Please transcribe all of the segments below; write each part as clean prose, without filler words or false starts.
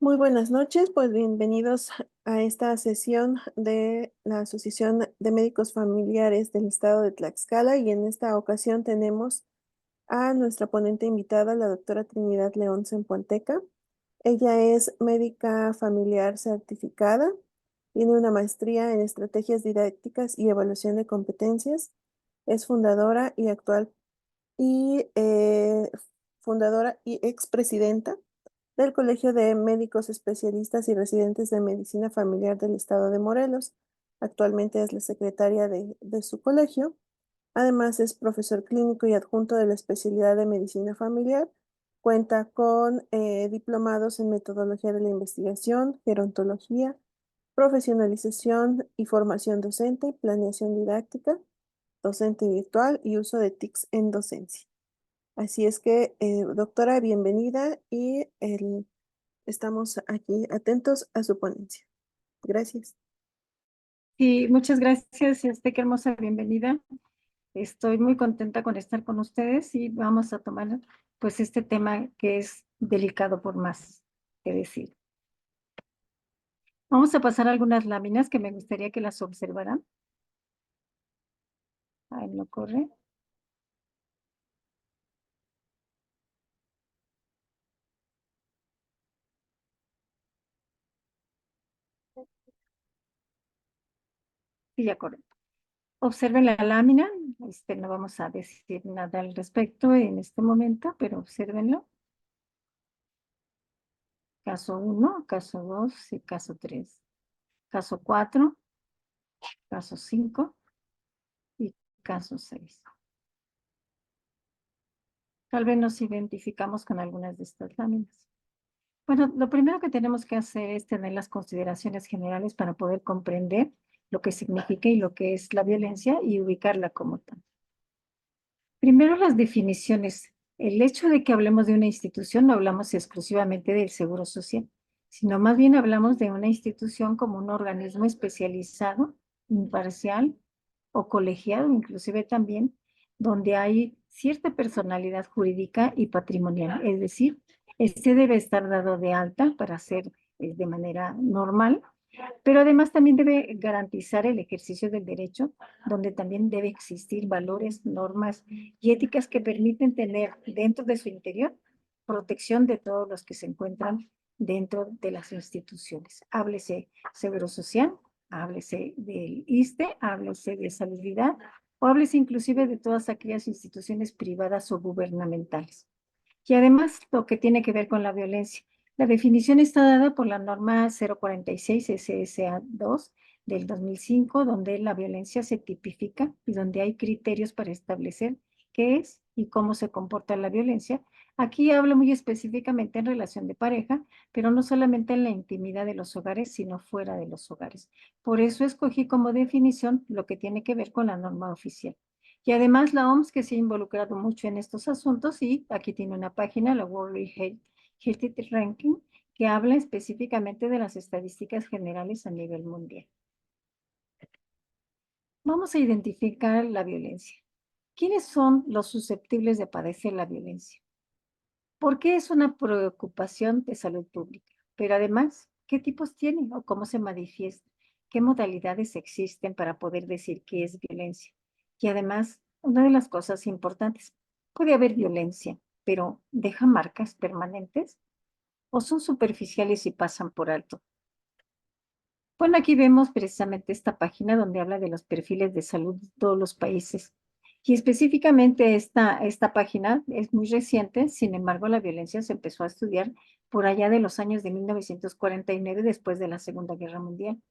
Muy buenas noches, pues bienvenidos a esta sesión de la Asociación de Médicos Familiares del Estado de Tlaxcala y en esta ocasión tenemos a nuestra ponente invitada, la doctora Trinidad León Zempoalteca. Ella es médica familiar certificada, tiene una maestría en estrategias didácticas y evaluación de competencias, es fundadora y actual y fundadora y expresidenta del Colegio de Médicos Especialistas y Residentes de Medicina Familiar del Estado de Morelos. Actualmente es la secretaria de su colegio. Además es profesor clínico y adjunto de la especialidad de Medicina Familiar. Cuenta con diplomados en metodología de la investigación, gerontología, profesionalización y formación docente, planeación didáctica, docente virtual y uso de TICs en docencia. Así es que, doctora, bienvenida y estamos aquí atentos a su ponencia. Gracias. Sí, muchas gracias, qué hermosa bienvenida. Estoy muy contenta con estar con ustedes y vamos a tomar pues este tema que es delicado por más que decir. Vamos a pasar algunas láminas que me gustaría que las observaran. Ahí no corre. Sí, ya corre. Observen la lámina. No vamos a decir nada al respecto en este momento, pero obsérvenlo. Caso 1, caso 2 y caso 3. Caso 4, caso 5 y caso 6. Tal vez nos identificamos con algunas de estas láminas. Bueno, lo primero que tenemos que hacer es tener las consideraciones generales para poder comprender lo que significa y lo que es la violencia y ubicarla como tal. Primero, las definiciones. El hecho de que hablemos de una institución no hablamos exclusivamente del Seguro Social, sino más bien hablamos de una institución como un organismo especializado, imparcial o colegiado, inclusive también, donde hay cierta personalidad jurídica y patrimonial. Es decir, este debe estar dado de alta para ser de manera normal, pero además también debe garantizar el ejercicio del derecho, donde también debe existir valores, normas y éticas que permiten tener dentro de su interior protección de todos los que se encuentran dentro de las instituciones. Háblese Seguro Social, háblese del ISSSTE, háblese de Salubridad o háblese inclusive de todas aquellas instituciones privadas o gubernamentales. Y además lo que tiene que ver con la violencia. La definición está dada por la norma 046 SSA2 del 2005, donde la violencia se tipifica y donde hay criterios para establecer qué es y cómo se comporta la violencia. Aquí hablo muy específicamente en relación de pareja, pero no solamente en la intimidad de los hogares, sino fuera de los hogares. Por eso escogí como definición lo que tiene que ver con la norma oficial. Y además la OMS que se ha involucrado mucho en estos asuntos y aquí tiene una página, la World Health Ranking, que habla específicamente de las estadísticas generales a nivel mundial. Vamos a identificar la violencia. ¿Quiénes son los susceptibles de padecer la violencia? ¿Por qué es una preocupación de salud pública? Pero además, ¿qué tipos tiene o cómo se manifiesta? ¿Qué modalidades existen para poder decir qué es violencia? Y además, una de las cosas importantes, puede haber violencia, pero ¿deja marcas permanentes o son superficiales y pasan por alto? Bueno, aquí vemos precisamente esta página donde habla de los perfiles de salud de todos los países. Y específicamente esta página es muy reciente, sin embargo, la violencia se empezó a estudiar por allá de los años de 1949, después de la Segunda Guerra Mundial,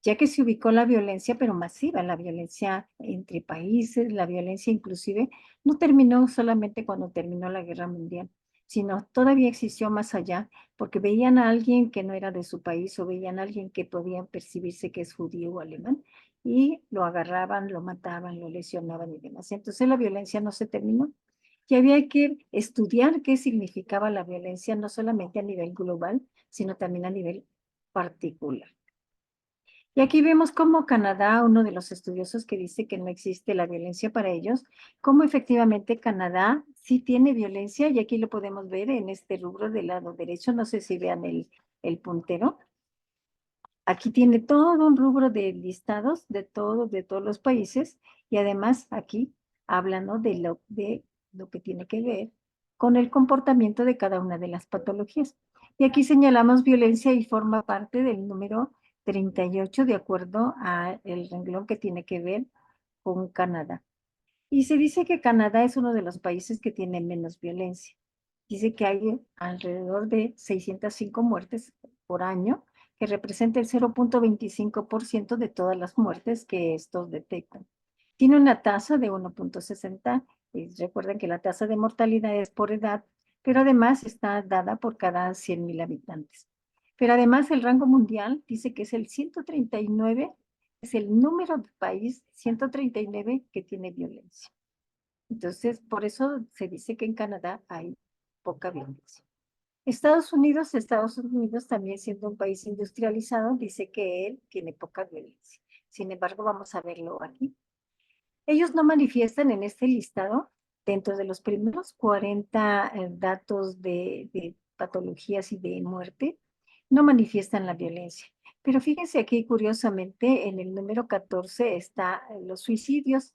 ya que se ubicó la violencia, pero masiva, la violencia entre países, la violencia inclusive, no terminó solamente cuando terminó la Guerra Mundial, sino todavía existió más allá, porque veían a alguien que no era de su país o veían a alguien que podían percibirse que es judío o alemán y lo agarraban, lo mataban, lo lesionaban y demás. Entonces la violencia no se terminó. Y había que estudiar qué significaba la violencia, no solamente a nivel global, sino también a nivel particular. Y aquí vemos cómo Canadá, uno de los estudiosos que dice que no existe la violencia para ellos, cómo efectivamente Canadá sí tiene violencia, y aquí lo podemos ver en este rubro del lado derecho, no sé si vean el puntero. Aquí tiene todo un rubro de listados de todos los países y además aquí habla, ¿no? de lo que tiene que ver con el comportamiento de cada una de las patologías. Y aquí señalamos violencia y forma parte del número 38 de acuerdo al renglón que tiene que ver con Canadá. Y se dice que Canadá es uno de los países que tiene menos violencia. Dice que hay alrededor de 605 muertes por año, que representa el 0.25% de todas las muertes que estos detectan. Tiene una tasa de 1.60. Y recuerden que la tasa de mortalidad es por edad, pero además está dada por cada 100,000 habitantes. Pero además el rango mundial dice que es el 139, es el número de país 139 que tiene violencia. Entonces, por eso se dice que en Canadá hay poca violencia. Estados Unidos también siendo un país industrializado, dice que él tiene poca violencia. Sin embargo, vamos a verlo aquí. Ellos no manifiestan en este listado, dentro de los primeros 40 datos de patologías y de muerte, no manifiestan la violencia. Pero fíjense aquí, curiosamente, en el número 14 está los suicidios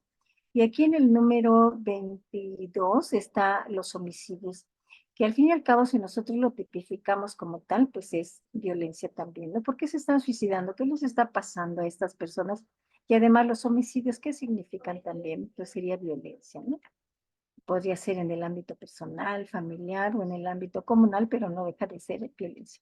y aquí en el número 22 está los homicidios, que al fin y al cabo, si nosotros lo tipificamos como tal, pues es violencia también, ¿no? ¿Por qué se están suicidando? ¿Qué les está pasando a estas personas? Y además los homicidios, ¿qué significan también? Pues sería violencia, ¿no? Podría ser en el ámbito personal, familiar o en el ámbito comunal, pero no deja de ser violencia.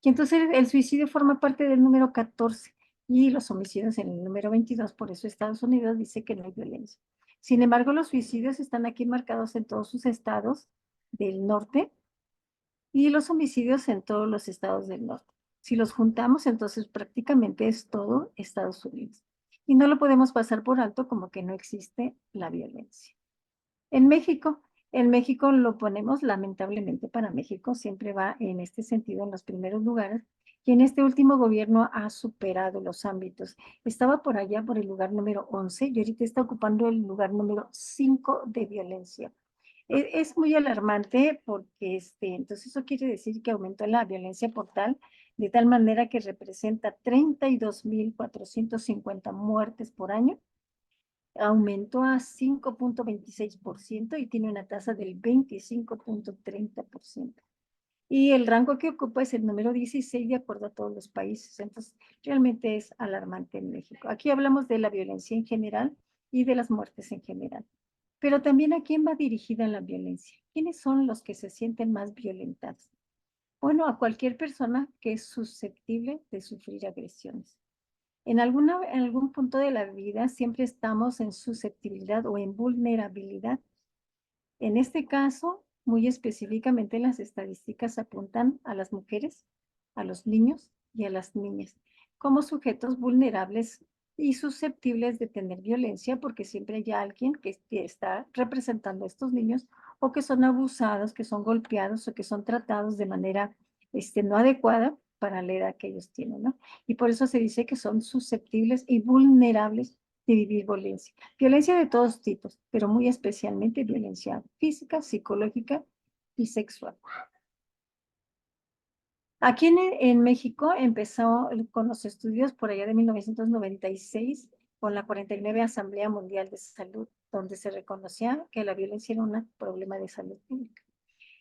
Y entonces el suicidio forma parte del número 14 y los homicidios en el número 22, por eso Estados Unidos dice que no hay violencia. Sin embargo, los suicidios están aquí marcados en todos sus estados del norte y los homicidios en todos los estados del norte. Si los juntamos, entonces prácticamente es todo Estados Unidos. Y no lo podemos pasar por alto como que no existe la violencia. En México lo ponemos lamentablemente para México, siempre va en este sentido en los primeros lugares, y en este último gobierno ha superado los ámbitos. Estaba por allá por el lugar número 11 y ahorita está ocupando el lugar número 5 de violencia. Es muy alarmante porque entonces eso quiere decir que aumentó la violencia por tal, de tal manera que representa 32,450 muertes por año, aumentó a 5.26% y tiene una tasa del 25.30%. Y el rango que ocupa es el número 16 de acuerdo a todos los países. Entonces, realmente es alarmante en México. Aquí hablamos de la violencia en general y de las muertes en general. Pero también a quién va dirigida la violencia. ¿Quiénes son los que se sienten más violentados? Bueno, a cualquier persona que es susceptible de sufrir agresiones. En algún punto de la vida siempre estamos en susceptibilidad o en vulnerabilidad. En este caso, muy específicamente las estadísticas apuntan a las mujeres, a los niños y a las niñas como sujetos vulnerables y susceptibles de tener violencia porque siempre hay alguien que está representando a estos niños o que son abusados, que son golpeados o que son tratados de manera no adecuada para la edad que ellos tienen, ¿no? Y por eso se dice que son susceptibles y vulnerables de vivir violencia. Violencia de todos tipos, pero muy especialmente violencia física, psicológica y sexual. Aquí en México empezó con los estudios por allá de 1996 con la 49 Asamblea Mundial de Salud, donde se reconocía que la violencia era un problema de salud pública.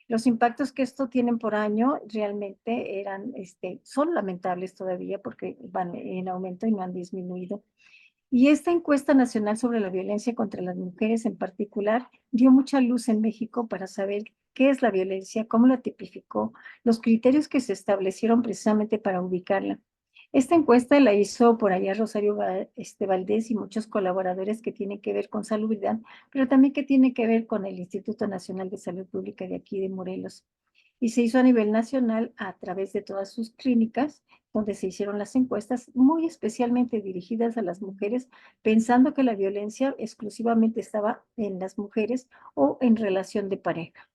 Los impactos que esto tienen por año realmente son lamentables todavía porque van en aumento y no han disminuido. Y esta encuesta nacional sobre la violencia contra las mujeres en particular dio mucha luz en México para saber qué es la violencia, cómo la tipificó, los criterios que se establecieron precisamente para ubicarla. Esta encuesta la hizo por allá Rosario Valdés y muchos colaboradores que tienen que ver con salubridad, pero también que tiene que ver con el Instituto Nacional de Salud Pública de aquí de Morelos. Y se hizo a nivel nacional a través de todas sus clínicas, donde se hicieron las encuestas muy especialmente dirigidas a las mujeres, pensando que la violencia exclusivamente estaba en las mujeres o en relación de pareja.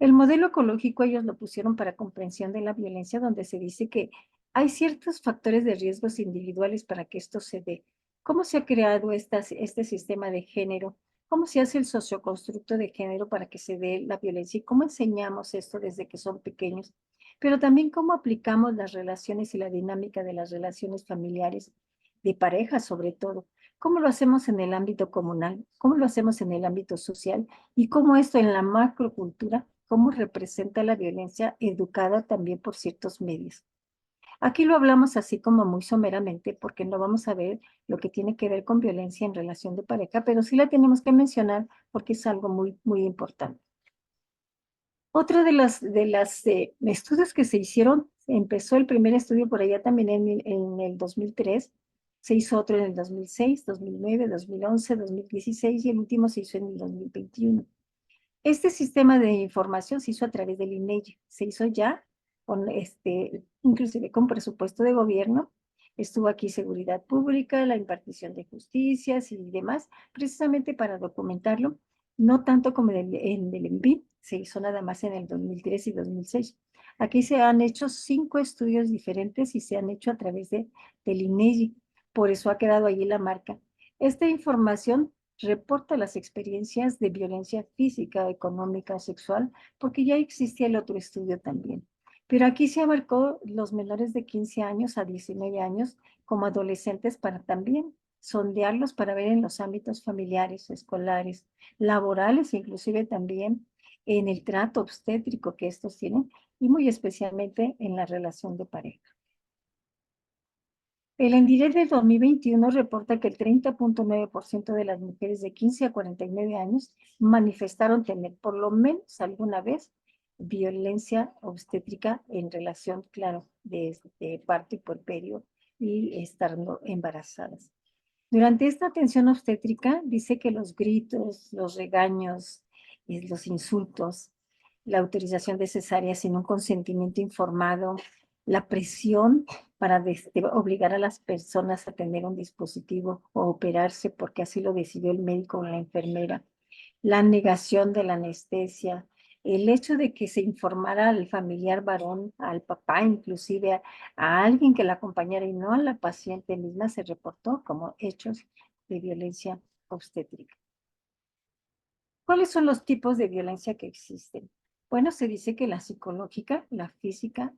El modelo ecológico ellos lo pusieron para comprensión de la violencia, donde se dice que hay ciertos factores de riesgos individuales para que esto se dé. ¿Cómo se ha creado este sistema de género? ¿Cómo se hace el socioconstructo de género para que se dé la violencia? ¿Y cómo enseñamos esto desde que son pequeños? pero también cómo aplicamos las relaciones y la dinámica de las relaciones familiares, de pareja sobre todo. ¿Cómo lo hacemos en el ámbito comunal? ¿Cómo lo hacemos en el ámbito social? Y cómo esto en la macrocultura, cómo representa la violencia educada también por ciertos medios. Aquí lo hablamos así como muy someramente porque no vamos a ver lo que tiene que ver con violencia en relación de pareja, pero sí la tenemos que mencionar porque es algo muy, muy importante. Otro de las estudios que se hicieron, empezó el primer estudio por allá también en el 2003, se hizo otro en el 2006, 2009, 2011, 2016 y el último se hizo en el 2021. Este sistema de información se hizo a través del INEGI, se hizo ya con inclusive con presupuesto de gobierno, estuvo aquí seguridad pública, la impartición de justicias y demás, precisamente para documentarlo, no tanto como en el ENVI, se hizo nada más en el 2003 y 2006. Aquí se han hecho 5 estudios diferentes y se han hecho a través del INEGI, por eso ha quedado allí la marca. Esta información reporta las experiencias de violencia física, económica, sexual, porque ya existía el otro estudio también. Pero aquí se abarcó los menores de 15 años a 19 años como adolescentes para también sondearlos para ver en los ámbitos familiares, escolares, laborales, inclusive también en el trato obstétrico que estos tienen y muy especialmente en la relación de pareja. El ENDIREC del 2021 reporta que el 30.9% de las mujeres de 15 a 49 años manifestaron tener por lo menos alguna vez violencia obstétrica en relación, claro, de parto y puerperio y estando embarazadas. Durante esta atención obstétrica dice que los gritos, los regaños, los insultos, la autorización de cesárea sin un consentimiento informado, la presión para obligar a las personas a tener un dispositivo o operarse porque así lo decidió el médico o la enfermera, la negación de la anestesia, el hecho de que se informara al familiar varón, al papá, inclusive a alguien que la acompañara y no a la paciente misma, se reportó como hechos de violencia obstétrica. ¿Cuáles son los tipos de violencia que existen? Bueno, se dice que la psicológica, la física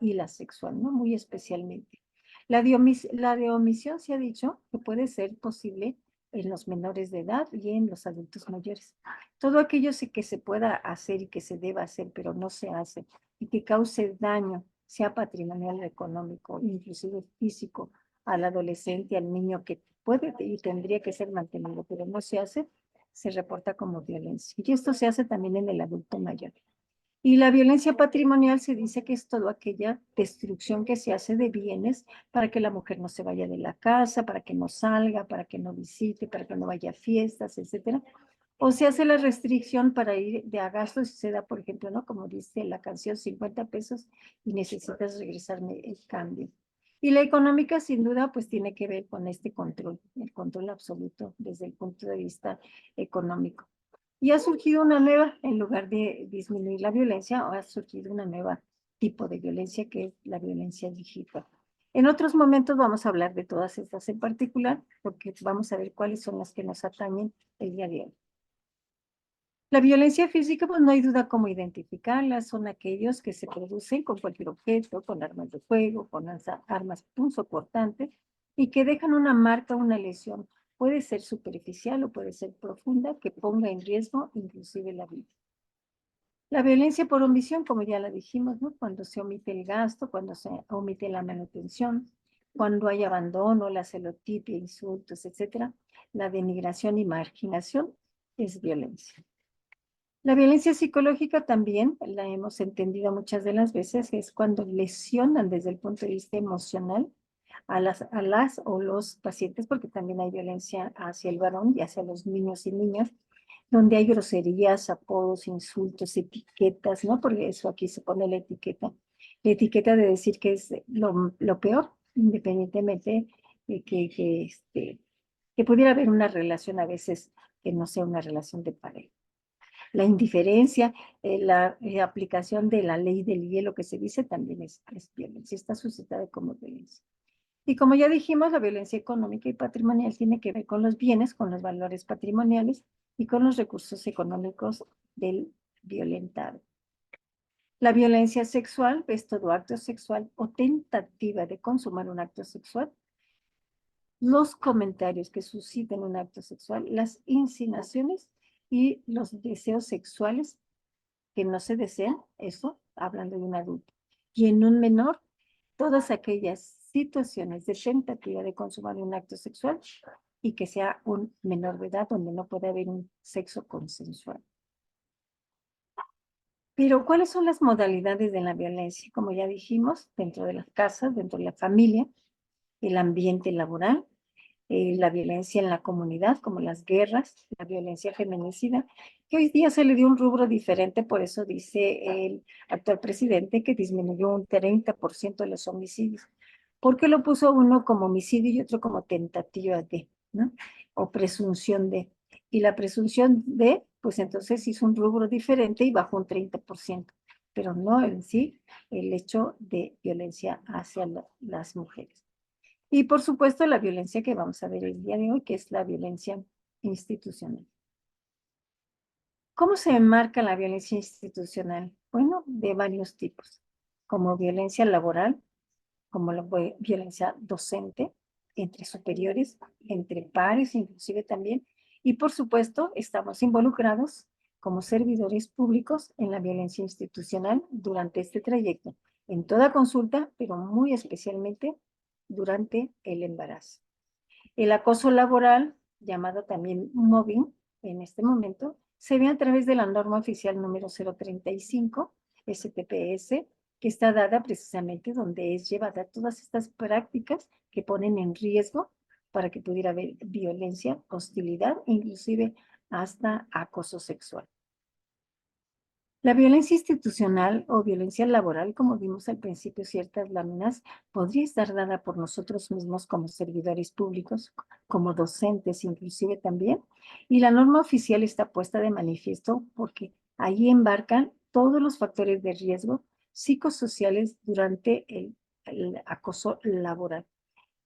y la sexual, ¿no? Muy especialmente. La de omisión se ha dicho que puede ser posible en los menores de edad y en los adultos mayores. Todo aquello que se pueda hacer y que se deba hacer, pero no se hace, y que cause daño, sea patrimonial o económico, inclusive físico, al adolescente, al niño que puede y tendría que ser mantenido, pero no se hace, se reporta como violencia. Y esto se hace también en el adulto mayor. Y la violencia patrimonial se dice que es toda aquella destrucción que se hace de bienes para que la mujer no se vaya de la casa, para que no salga, para que no visite, para que no vaya a fiestas, etcétera. O se hace la restricción para ir de a gastos si se da, por ejemplo, ¿no? Como dice la canción, 50 pesos y necesitas regresarme el cambio. Y la económica, sin duda, pues tiene que ver con este control, el control absoluto desde el punto de vista económico. Y ha surgido una nueva, en lugar de disminuir la violencia, ha surgido una nueva tipo de violencia que es la violencia digital. En otros momentos vamos a hablar de todas estas en particular, porque vamos a ver cuáles son las que nos atañen el día de hoy. La violencia física, pues no hay duda cómo identificarla, son aquellos que se producen con cualquier objeto, con armas de fuego, con armas punzocortantes, y que dejan una marca, una lesión. Puede ser superficial o puede ser profunda, que ponga en riesgo inclusive la vida. La violencia por omisión, como ya la dijimos, ¿no? Cuando se omite el gasto, cuando se omite la manutención, cuando hay abandono, la celotipia, insultos, etcétera. La denigración y marginación es violencia. La violencia psicológica también la hemos entendido muchas de las veces, es cuando lesionan desde el punto de vista emocional a las o los pacientes, porque también hay violencia hacia el varón y hacia los niños y niñas, donde hay groserías, apodos, insultos, etiquetas, ¿no? Porque eso aquí se pone la etiqueta de decir que es lo peor, independientemente de que pudiera haber una relación a veces que no sea una relación de pareja. La indiferencia, la aplicación de la ley del hielo que se dice también es violencia, está suscitada como violencia. Y como ya dijimos, la violencia económica y patrimonial tiene que ver con los bienes, con los valores patrimoniales y con los recursos económicos del violentado. La violencia sexual es todo acto sexual o tentativa de consumar un acto sexual. Los comentarios que susciten un acto sexual, las insinuaciones y los deseos sexuales que no se desean, eso hablando de un adulto. Y en un menor, todas aquellas situaciones de tentativa de consumar un acto sexual y que sea un menor de edad donde no puede haber un sexo consensual. Pero, ¿cuáles son las modalidades de la violencia? Como ya dijimos, dentro de las casas, dentro de la familia, el ambiente laboral, la violencia en la comunidad, como las guerras, la violencia feminicida, que hoy día se le dio un rubro diferente, por eso dice el actual presidente que disminuyó un 30% de los homicidios. ¿Por qué lo puso uno como homicidio y otro como tentativa de, ¿no? O presunción de. Y la presunción de, pues entonces hizo un rubro diferente y bajó un 30%, pero no en sí el hecho de violencia hacia las mujeres. Y por supuesto la violencia que vamos a ver el día de hoy, que es la violencia institucional. ¿Cómo se enmarca la violencia institucional? Bueno, de varios tipos, como violencia laboral, como la violencia docente, entre superiores, entre pares, inclusive también. Y por supuesto, estamos involucrados como servidores públicos en la violencia institucional durante este trayecto, en toda consulta, pero muy especialmente durante el embarazo. El acoso laboral, llamado también mobbing, en este momento, se ve a través de la norma oficial número 035, STPS, que está dada precisamente donde es llevada todas estas prácticas que ponen en riesgo para que pudiera haber violencia, hostilidad, inclusive hasta acoso sexual. La violencia institucional o violencia laboral, como vimos al principio, ciertas láminas, podría estar dada por nosotros mismos como servidores públicos, como docentes inclusive también, y la norma oficial está puesta de manifiesto porque ahí embarcan todos los factores de riesgo psicosociales durante el acoso laboral,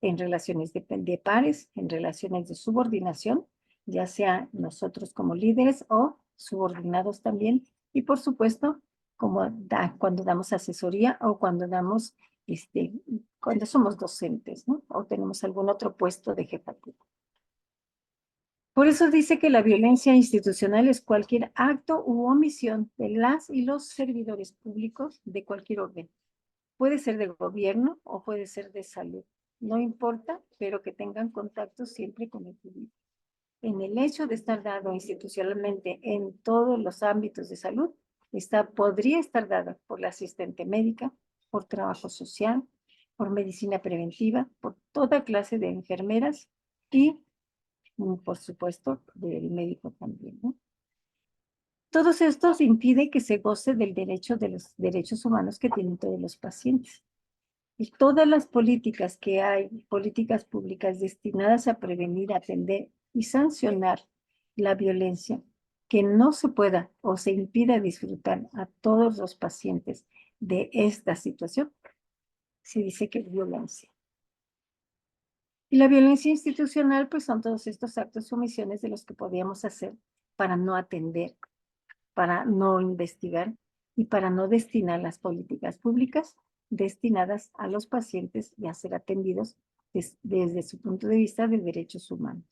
en relaciones de pares, en relaciones de subordinación, ya sea nosotros como líderes o subordinados también, y por supuesto, como cuando damos asesoría o cuando damos, cuando somos docentes, ¿no? O tenemos algún otro puesto de jefatura. Por eso dice que la violencia institucional es cualquier acto u omisión de las y los servidores públicos de cualquier orden. Puede ser de gobierno o puede ser de salud. No importa, pero que tengan contacto siempre con el público. En el hecho de estar dado institucionalmente en todos los ámbitos de salud, podría estar dada por la asistente médica, por trabajo social, por medicina preventiva, por toda clase de enfermeras y, por supuesto, del médico también, ¿no? Todos estos impiden que se goce del derecho de los derechos humanos que tienen todos los pacientes. Y todas las políticas que hay, políticas públicas destinadas a prevenir, atender y sancionar la violencia, que no se pueda o se impida disfrutar a todos los pacientes de esta situación, se dice que es violencia. Y la violencia institucional, pues son todos estos actos o omisiones de los que podíamos hacer para no atender, para no investigar y para no destinar las políticas públicas destinadas a los pacientes y a ser atendidos desde su punto de vista de derechos humanos.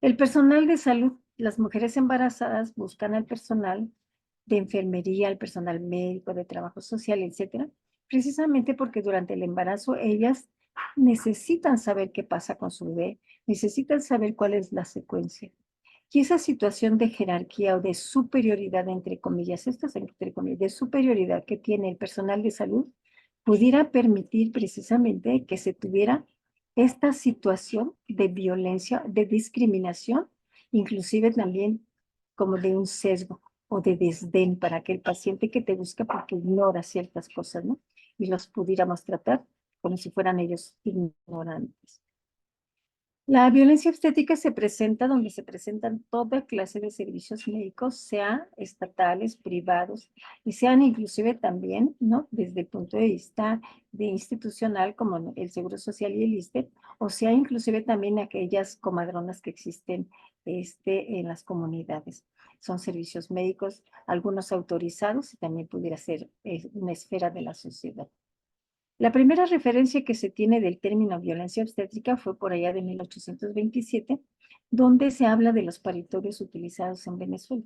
El personal de salud, las mujeres embarazadas buscan al personal de enfermería, al personal médico, de trabajo social, etcétera, precisamente porque durante el embarazo ellas necesitan saber qué pasa con su bebé, necesitan saber cuál es la secuencia. Y esa situación de jerarquía o de superioridad, entre comillas, estas entre comillas, de superioridad que tiene el personal de salud, pudiera permitir precisamente que se tuviera esta situación de violencia, de discriminación, inclusive también como de un sesgo o de desdén para aquel paciente que te busca porque ignora ciertas cosas, ¿no? Y los pudiéramos tratar como si fueran ellos ignorantes. La violencia obstétrica se presenta donde se presentan toda clase de servicios médicos, sean estatales, privados, y sean inclusive también, ¿no? Desde el punto de vista de institucional, como el Seguro Social y el ISSSTE, o sea, inclusive también aquellas comadronas que existen en las comunidades. son servicios médicos, algunos autorizados y también pudiera ser una esfera de la sociedad. La primera referencia que se tiene del término violencia obstétrica fue por allá de 1827, donde se habla de los paritorios utilizados en Venezuela.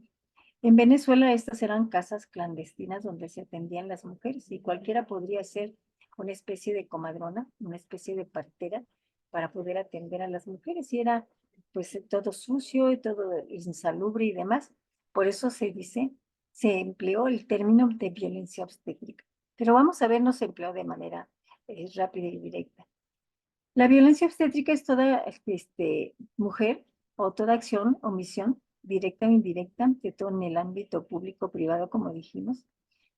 En Venezuela estas eran casas clandestinas donde se atendían las mujeres y cualquiera podría ser una especie de comadrona, una especie de partera para poder atender a las mujeres y era pues todo sucio y todo insalubre y demás. Por eso se dice, se empleó el término de violencia obstétrica. Pero vamos a ver, no se empleó de manera rápida y directa. La violencia obstétrica es toda mujer o toda acción, omisión, directa o indirecta, de todo en el ámbito público o privado, como dijimos,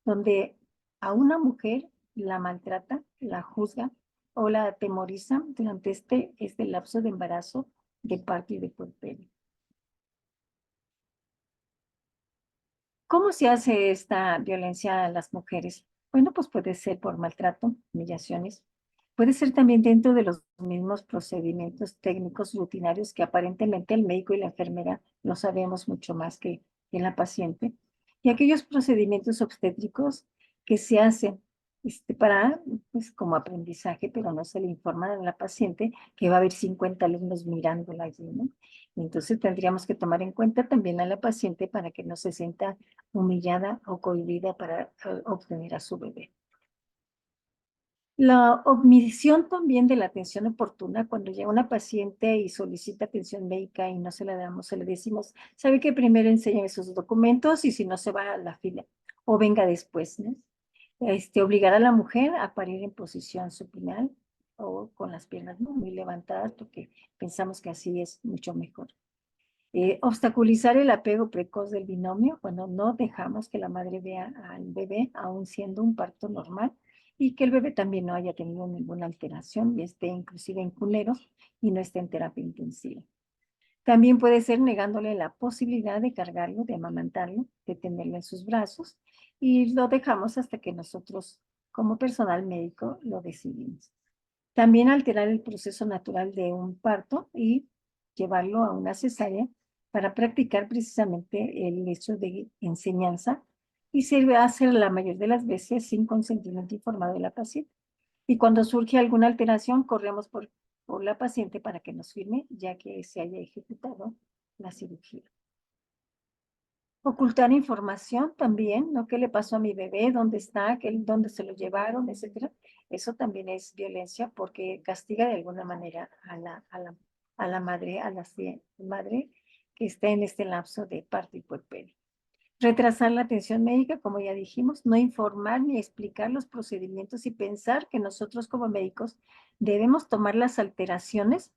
donde a una mujer la maltrata, la juzga o la atemoriza durante este lapso de embarazo, de parto y de puerperio. ¿Cómo se hace esta violencia a las mujeres? Bueno, pues puede ser por maltrato, humillaciones. Puede ser también dentro de los mismos procedimientos técnicos rutinarios que aparentemente el médico y la enfermera lo sabemos mucho más que la paciente. Y aquellos procedimientos obstétricos que se hacen para, pues como aprendizaje, pero no se le informa a la paciente que va a haber 50 alumnos mirándola allí, ¿no? Entonces tendríamos que tomar en cuenta también a la paciente para que no se sienta humillada o cohibida para obtener a su bebé. La omisión también de la atención oportuna, cuando llega una paciente y solicita atención médica y no se la damos, se le decimos, sabe que primero enséñame sus documentos y si no se va a la fila o venga después, ¿no? Obligar a la mujer a parir en posición supinal o con las piernas muy levantadas porque pensamos que así es mucho mejor. Obstaculizar el apego precoz del binomio cuando no dejamos que la madre vea al bebé aún siendo un parto normal y que el bebé también no haya tenido ninguna alteración y esté inclusive en cunero y no esté en terapia intensiva. También puede ser negándole la posibilidad de cargarlo, de amamantarlo, de tenerlo en sus brazos y lo dejamos hasta que nosotros como personal médico lo decidimos. También alterar el proceso natural de un parto y llevarlo a una cesárea para practicar precisamente el hecho de enseñanza y se va a hacer la mayoría de las veces sin consentimiento informado de la paciente. Y cuando surge alguna alteración, corremos por la paciente para que nos firme, ya que se haya ejecutado la cirugía. Ocultar información también, ¿no? ¿Qué le pasó a mi bebé? ¿Dónde está? ¿Dónde se lo llevaron? Etcétera. Eso también es violencia porque castiga de alguna manera a la madre, madre que está en este lapso de parto y puerperio. Retrasar la atención médica, como ya dijimos, no informar ni explicar los procedimientos y pensar que nosotros como médicos debemos tomar las alteraciones.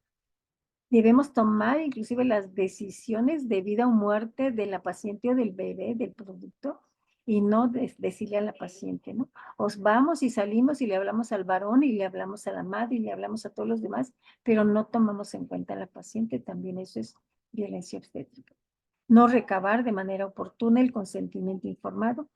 Debemos tomar inclusive las decisiones de vida o muerte de la paciente o del bebé, del producto, y no decirle a la paciente, ¿no? Os vamos y salimos y le hablamos al varón y le hablamos a la madre y le hablamos a todos los demás, pero no tomamos en cuenta a la paciente, también eso es violencia obstétrica. No recabar de manera oportuna el consentimiento informado.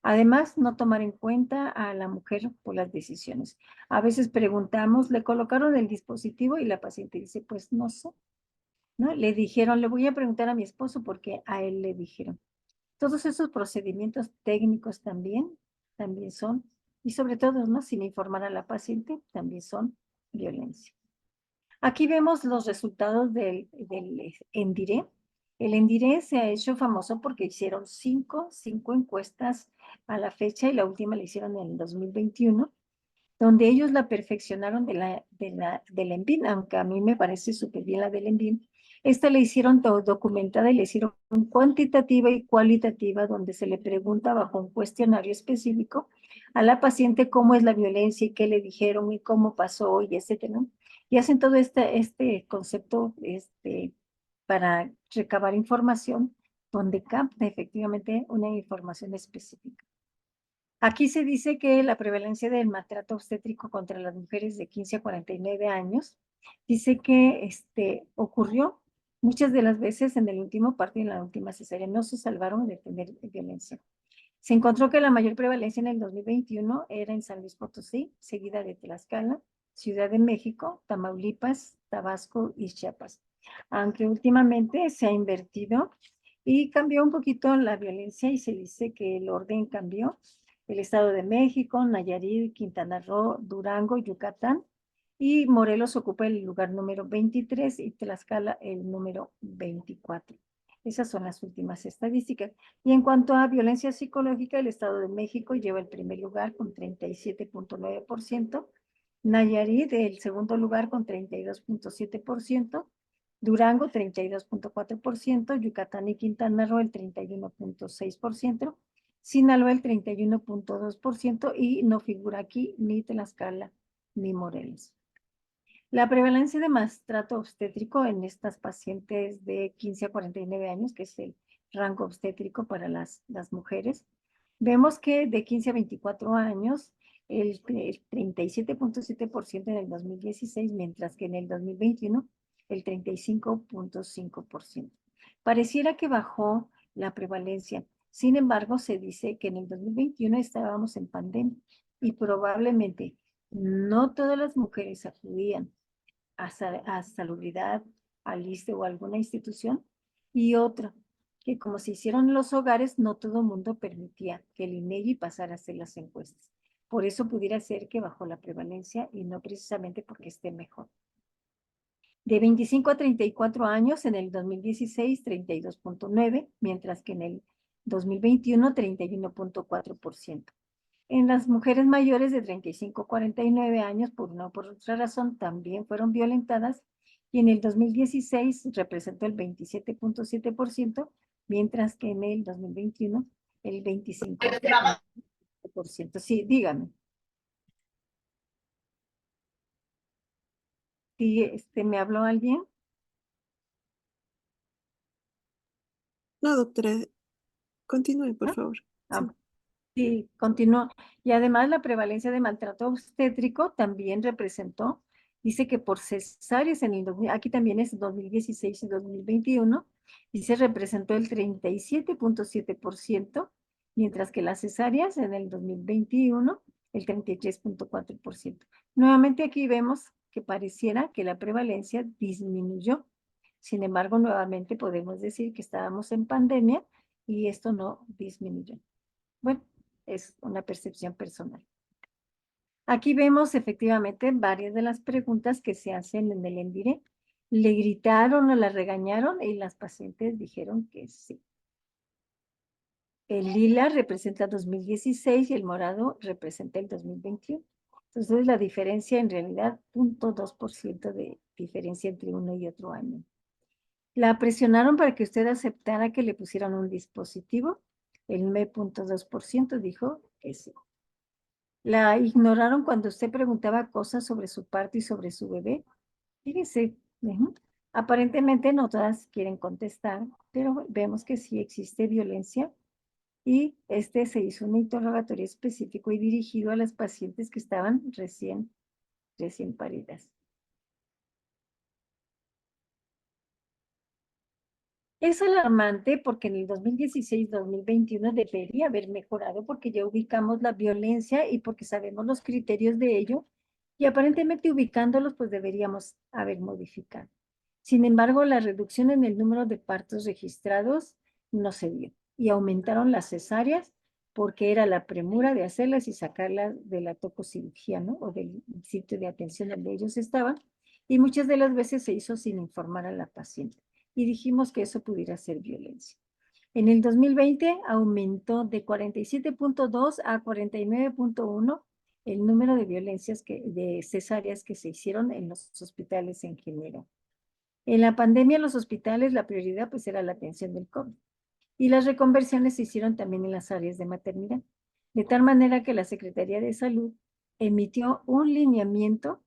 Además, no tomar en cuenta a la mujer por las decisiones. A veces preguntamos, ¿le colocaron el dispositivo? Y la paciente dice, pues no sé, ¿no? Le dijeron, le voy a preguntar a mi esposo porque a él le dijeron. Todos esos procedimientos técnicos también son, y sobre todo, ¿no? Sin informar a la paciente, también son violencia. Aquí vemos los resultados del ENDIRE. El ENDIRE se ha hecho famoso porque hicieron cinco encuestas a la fecha y la última la hicieron en el 2021, donde ellos la perfeccionaron del ENVIN, aunque a mí me parece súper bien la del ENVIN. Esta le hicieron documentada y le hicieron cuantitativa y cualitativa, donde se le pregunta bajo un cuestionario específico a la paciente cómo es la violencia y qué le dijeron y cómo pasó y etcétera. Y hacen todo este concepto para recabar información donde capta efectivamente una información específica. Aquí se dice que la prevalencia del maltrato obstétrico contra las mujeres de 15 a 49 años, dice que ocurrió muchas de las veces en el último parto y en la última cesárea, no se salvaron de tener violencia. Se encontró que la mayor prevalencia en el 2021 era en San Luis Potosí, seguida de Tlaxcala, Ciudad de México, Tamaulipas, Tabasco y Chiapas. Aunque últimamente se ha invertido Y cambió un poquito la violencia y se dice que el orden cambió. El Estado de México, Nayarit, Quintana Roo, Durango, Yucatán y Morelos ocupa el lugar número 23 y Tlaxcala el número 24. Esas son las últimas estadísticas. Y en cuanto a violencia psicológica, el Estado de México lleva el primer lugar con 37.9%, Nayarit el segundo lugar con 32.7%, Durango 32.4%, Yucatán y Quintana Roo el 31.6%, Sinaloa el 31.2% y no figura aquí ni Tlaxcala ni Morelos. La prevalencia de maltrato obstétrico en estas pacientes de 15 a 49 años, que es el rango obstétrico para las mujeres, vemos que de 15 a 24 años, el 37.7% en el 2016, mientras que en el 2021 el 35.5%. Pareciera que bajó la prevalencia. Sin embargo, se dice que en el 2021 estábamos en pandemia y probablemente no todas las mujeres acudían a salubridad, al ISSSTE o alguna institución. Y otra, que como se hicieron en los hogares, no todo el mundo permitía que el INEGI pasara a hacer las encuestas. Por eso pudiera ser que bajó la prevalencia y no precisamente porque esté mejor. De 25 a 34 años, en el 2016, 32.9, mientras que en el 2021, 31.4%. En las mujeres mayores de 35 a 49 años, por una o por otra razón, también fueron violentadas y en el 2016 representó el 27.7%, mientras que en el 2021 el 25%. Sí, dígame. Sí, ¿me habló alguien? No, doctora, continúe, por ¿No? favor. Ah, Sí. sí, continuó. Y además la prevalencia de maltrato obstétrico también representó, dice que por cesáreas en el 2000, aquí también es 2016 y 2021, dice representó el 37.7%, mientras que las cesáreas en el 2021 el 33.4%. Nuevamente aquí vemos que pareciera que la prevalencia disminuyó. Sin embargo, nuevamente podemos decir que estábamos en pandemia y esto no disminuyó. Bueno, es una percepción personal. Aquí vemos efectivamente varias de las preguntas que se hacen en el ENVIRE. ¿Le gritaron o la regañaron? Y las pacientes dijeron que sí. El lila representa 2016 y el morado representa el 2021. Entonces la diferencia en realidad 0.2% de diferencia entre uno y otro año. La presionaron para que usted aceptara que le pusieran un dispositivo. El 9.2% dijo que sí. La ignoraron cuando usted preguntaba cosas sobre su parto y sobre su bebé. Fíjese, aparentemente no todas quieren contestar, pero vemos que sí existe violencia y se hizo un interrogatorio específico y dirigido a las pacientes que estaban recién paridas. Es alarmante porque en el 2016-2021 debería haber mejorado porque ya ubicamos la violencia y porque sabemos los criterios de ello y aparentemente ubicándolos pues deberíamos haber modificado. Sin embargo, la reducción en el número de partos registrados no se dio y aumentaron las cesáreas porque era la premura de hacerlas y sacarlas de la tococirugía, ¿no? O del sitio de atención donde ellos estaban y muchas de las veces se hizo sin informar a la paciente y dijimos que eso pudiera ser violencia. En el 2020 aumentó de 47.2 a 49.1 el número de violencias de cesáreas que se hicieron en los hospitales en general. En la pandemia, en los hospitales, la prioridad pues era la atención del COVID. Y las reconversiones se hicieron también en las áreas de maternidad. De tal manera que la Secretaría de Salud emitió un lineamiento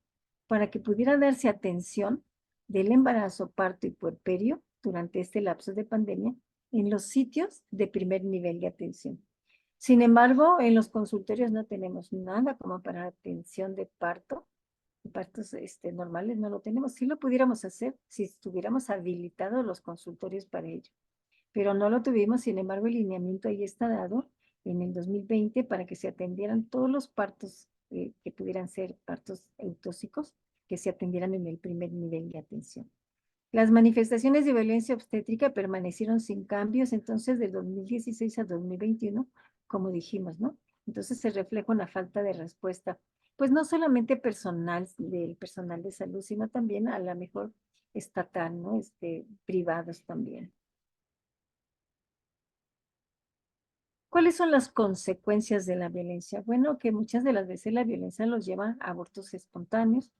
para que pudiera darse atención del embarazo, parto y puerperio durante este lapso de pandemia en los sitios de primer nivel de atención. Sin embargo, en los consultorios no tenemos nada como para atención de partos normales, no lo tenemos. Sí lo pudiéramos hacer si estuviéramos habilitados los consultorios para ello, pero no lo tuvimos. Sin embargo, el lineamiento ahí está dado en el 2020 para que se atendieran todos los partos que pudieran ser partos eutóxicos, que se atendieran en el primer nivel de atención. Las manifestaciones de violencia obstétrica permanecieron sin cambios entonces de 2016 a 2021, como dijimos, ¿no? Entonces se refleja una falta de respuesta, pues no solamente personal, del personal de salud, sino también a la mejor estatal, ¿no? Privados también. ¿Cuáles son las consecuencias de la violencia? Bueno, que muchas de las veces la violencia los lleva a abortos espontáneos,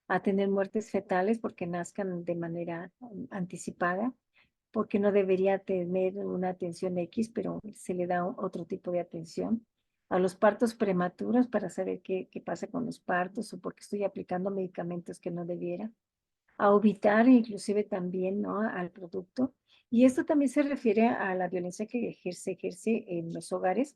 a tener muertes fetales porque nazcan de manera anticipada, porque no debería tener una atención X, pero se le da otro tipo de atención. A los partos prematuros para saber qué pasa con los partos o porque estoy aplicando medicamentos que no debiera. A evitar inclusive también, ¿no? Al producto. Y esto también se refiere a la violencia que ejerce en los hogares,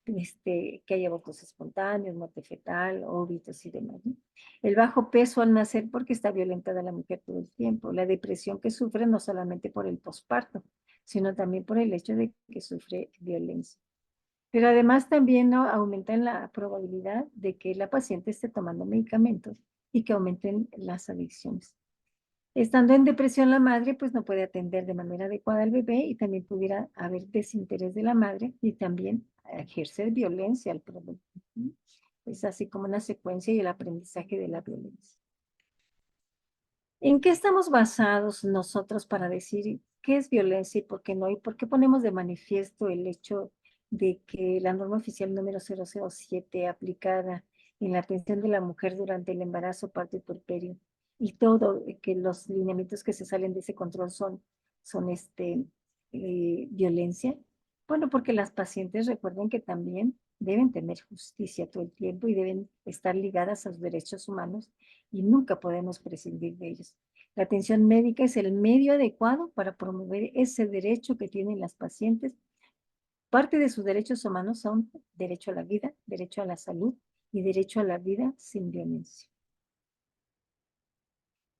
que hay abortos espontáneos, muerte fetal, óbitos y demás, ¿no? El bajo peso al nacer porque está violentada la mujer todo el tiempo. La depresión que sufre no solamente por el posparto, sino también por el hecho de que sufre violencia. Pero además también, ¿no? Aumenta la probabilidad de que la paciente esté tomando medicamentos y que aumenten las adicciones. Estando en depresión la madre, pues no puede atender de manera adecuada al bebé y también pudiera haber desinterés de la madre y también ejercer violencia al producto. Es así como una secuencia y el aprendizaje de la violencia. ¿En qué estamos basados nosotros para decir qué es violencia y por qué no? ¿Y por qué ponemos de manifiesto el hecho de que la norma oficial número 007 aplicada en la atención de la mujer durante el embarazo, parto y puerperio y todo, que los lineamientos que se salen de ese control son violencia? Bueno, porque las pacientes recuerden que también deben tener justicia todo el tiempo y deben estar ligadas a los derechos humanos y nunca podemos prescindir de ellos. La atención médica es el medio adecuado para promover ese derecho que tienen las pacientes. Parte de sus derechos humanos son derecho a la vida, derecho a la salud y derecho a la vida sin violencia.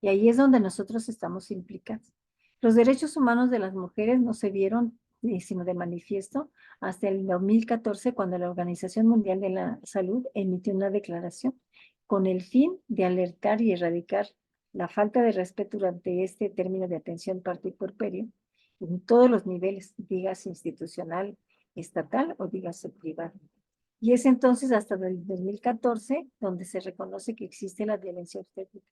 Y ahí es donde nosotros estamos implicados. Los derechos humanos de las mujeres no se vieron sino de manifiesto hasta el 2014 cuando la Organización Mundial de la Salud emitió una declaración con el fin de alertar y erradicar la falta de respeto durante este término de atención parto y puerperio en todos los niveles, digas institucional, estatal o digas privado. Y es entonces hasta el 2014 donde se reconoce que existe la violencia obstétrica.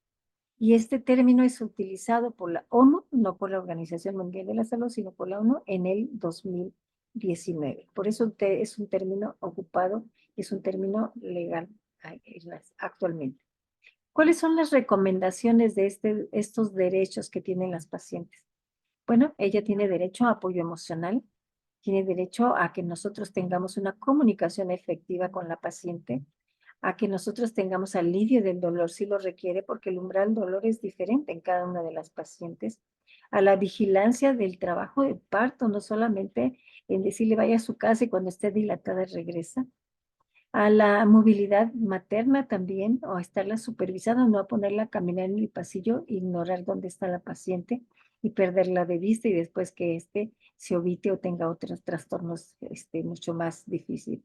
Y este término es utilizado por la ONU, no por la Organización Mundial de la Salud, sino por la ONU en el 2019. Por eso es un término ocupado, es un término legal actualmente. ¿Cuáles son las recomendaciones de estos derechos que tienen las pacientes? Bueno, ella tiene derecho a apoyo emocional, tiene derecho a que nosotros tengamos una comunicación efectiva con la paciente, a que nosotros tengamos alivio del dolor si lo requiere, porque el umbral del dolor es diferente en cada una de las pacientes, a la vigilancia del trabajo de parto, no solamente en decirle vaya a su casa y cuando esté dilatada regresa, a la movilidad materna también, o a estarla supervisando, no a ponerla a caminar en el pasillo, ignorar dónde está la paciente y perderla de vista y después que se ovite o tenga otros trastornos mucho más difíciles.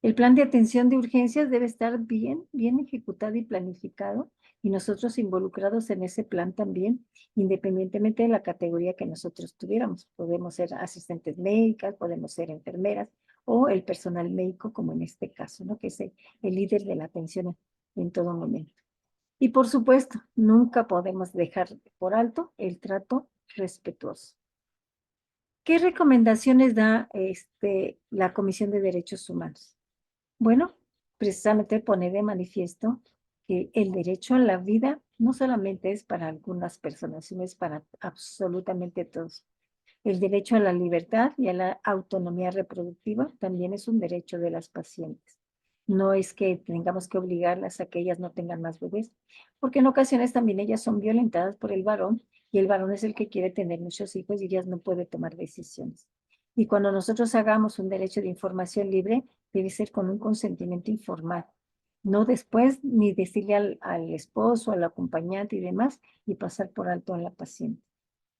El plan de atención de urgencias debe estar bien ejecutado y planificado y nosotros involucrados en ese plan también, independientemente de la categoría que nosotros tuviéramos. Podemos ser asistentes médicas, podemos ser enfermeras o el personal médico, como en este caso, ¿no? Que es el líder de la atención en todo momento. Y por supuesto, nunca podemos dejar por alto el trato respetuoso. ¿Qué recomendaciones da la Comisión de Derechos Humanos? Bueno, precisamente pone de manifiesto que el derecho a la vida no solamente es para algunas personas, sino es para absolutamente todos. El derecho a la libertad y a la autonomía reproductiva también es un derecho de las pacientes. No es que tengamos que obligarlas a que ellas no tengan más bebés, porque en ocasiones también ellas son violentadas por el varón y el varón es el que quiere tener muchos hijos y ellas no pueden tomar decisiones. Y cuando nosotros hagamos un derecho de información libre, debe ser con un consentimiento informado, no después ni decirle al esposo, al acompañante y demás y pasar por alto a la paciente.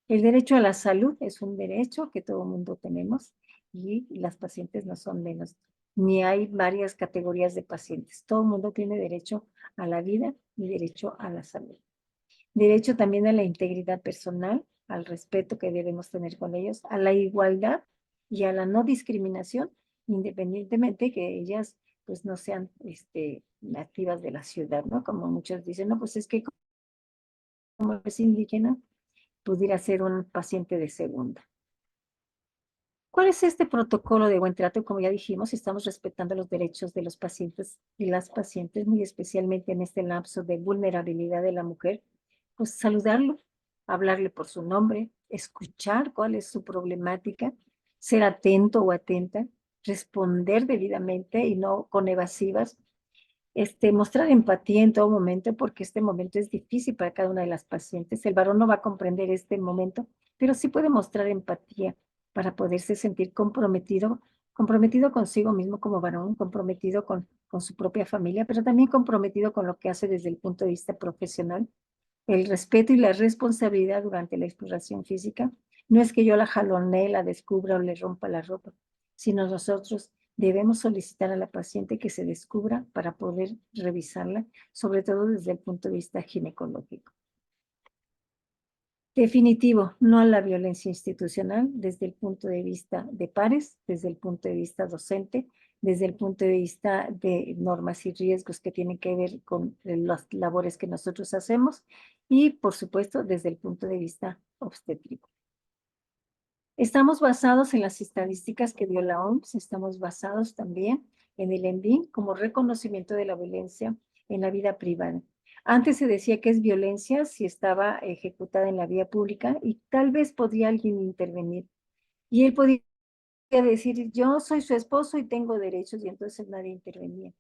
El derecho a la salud es un derecho que todo mundo tenemos y las pacientes no son menos, ni hay varias categorías de pacientes. Todo el mundo tiene derecho a la vida y derecho a la salud. Derecho también a la integridad personal, al respeto que debemos tener con ellos, a la igualdad y a la no discriminación, independientemente que ellas pues no sean nativas de la ciudad, ¿no? Como muchos dicen, no, pues es que como es indígena, pudiera ser un paciente de segunda. ¿Cuál es este protocolo de buen trato? Como ya dijimos, estamos respetando los derechos de los pacientes y las pacientes, muy especialmente en este lapso de vulnerabilidad de la mujer, pues saludarlo, hablarle por su nombre, escuchar cuál es su problemática, ser atento o atenta, responder debidamente y no con evasivas, mostrar empatía en todo momento, porque este momento es difícil para cada una de las pacientes. El varón no va a comprender este momento, pero sí puede mostrar empatía para poderse sentir comprometido, comprometido consigo mismo como varón, comprometido con su propia familia, pero también comprometido con lo que hace desde el punto de vista profesional. El respeto y la responsabilidad durante la exploración física no es que yo la jalonee, la descubra o le rompa la ropa, sino nosotros debemos solicitar a la paciente que se descubra para poder revisarla, sobre todo desde el punto de vista ginecológico. Definitivo, no a la violencia institucional desde el punto de vista de pares, desde el punto de vista docente, desde el punto de vista de normas y riesgos que tienen que ver con las labores que nosotros hacemos y, por supuesto, desde el punto de vista obstétrico. Estamos basados en las estadísticas que dio la OMS, estamos basados también en el ENVIM como reconocimiento de la violencia en la vida privada. Antes se decía que es violencia si estaba ejecutada en la vía pública y tal vez podría alguien intervenir. Y él podía decir, yo soy su esposo y tengo derechos, y entonces nadie intervenía.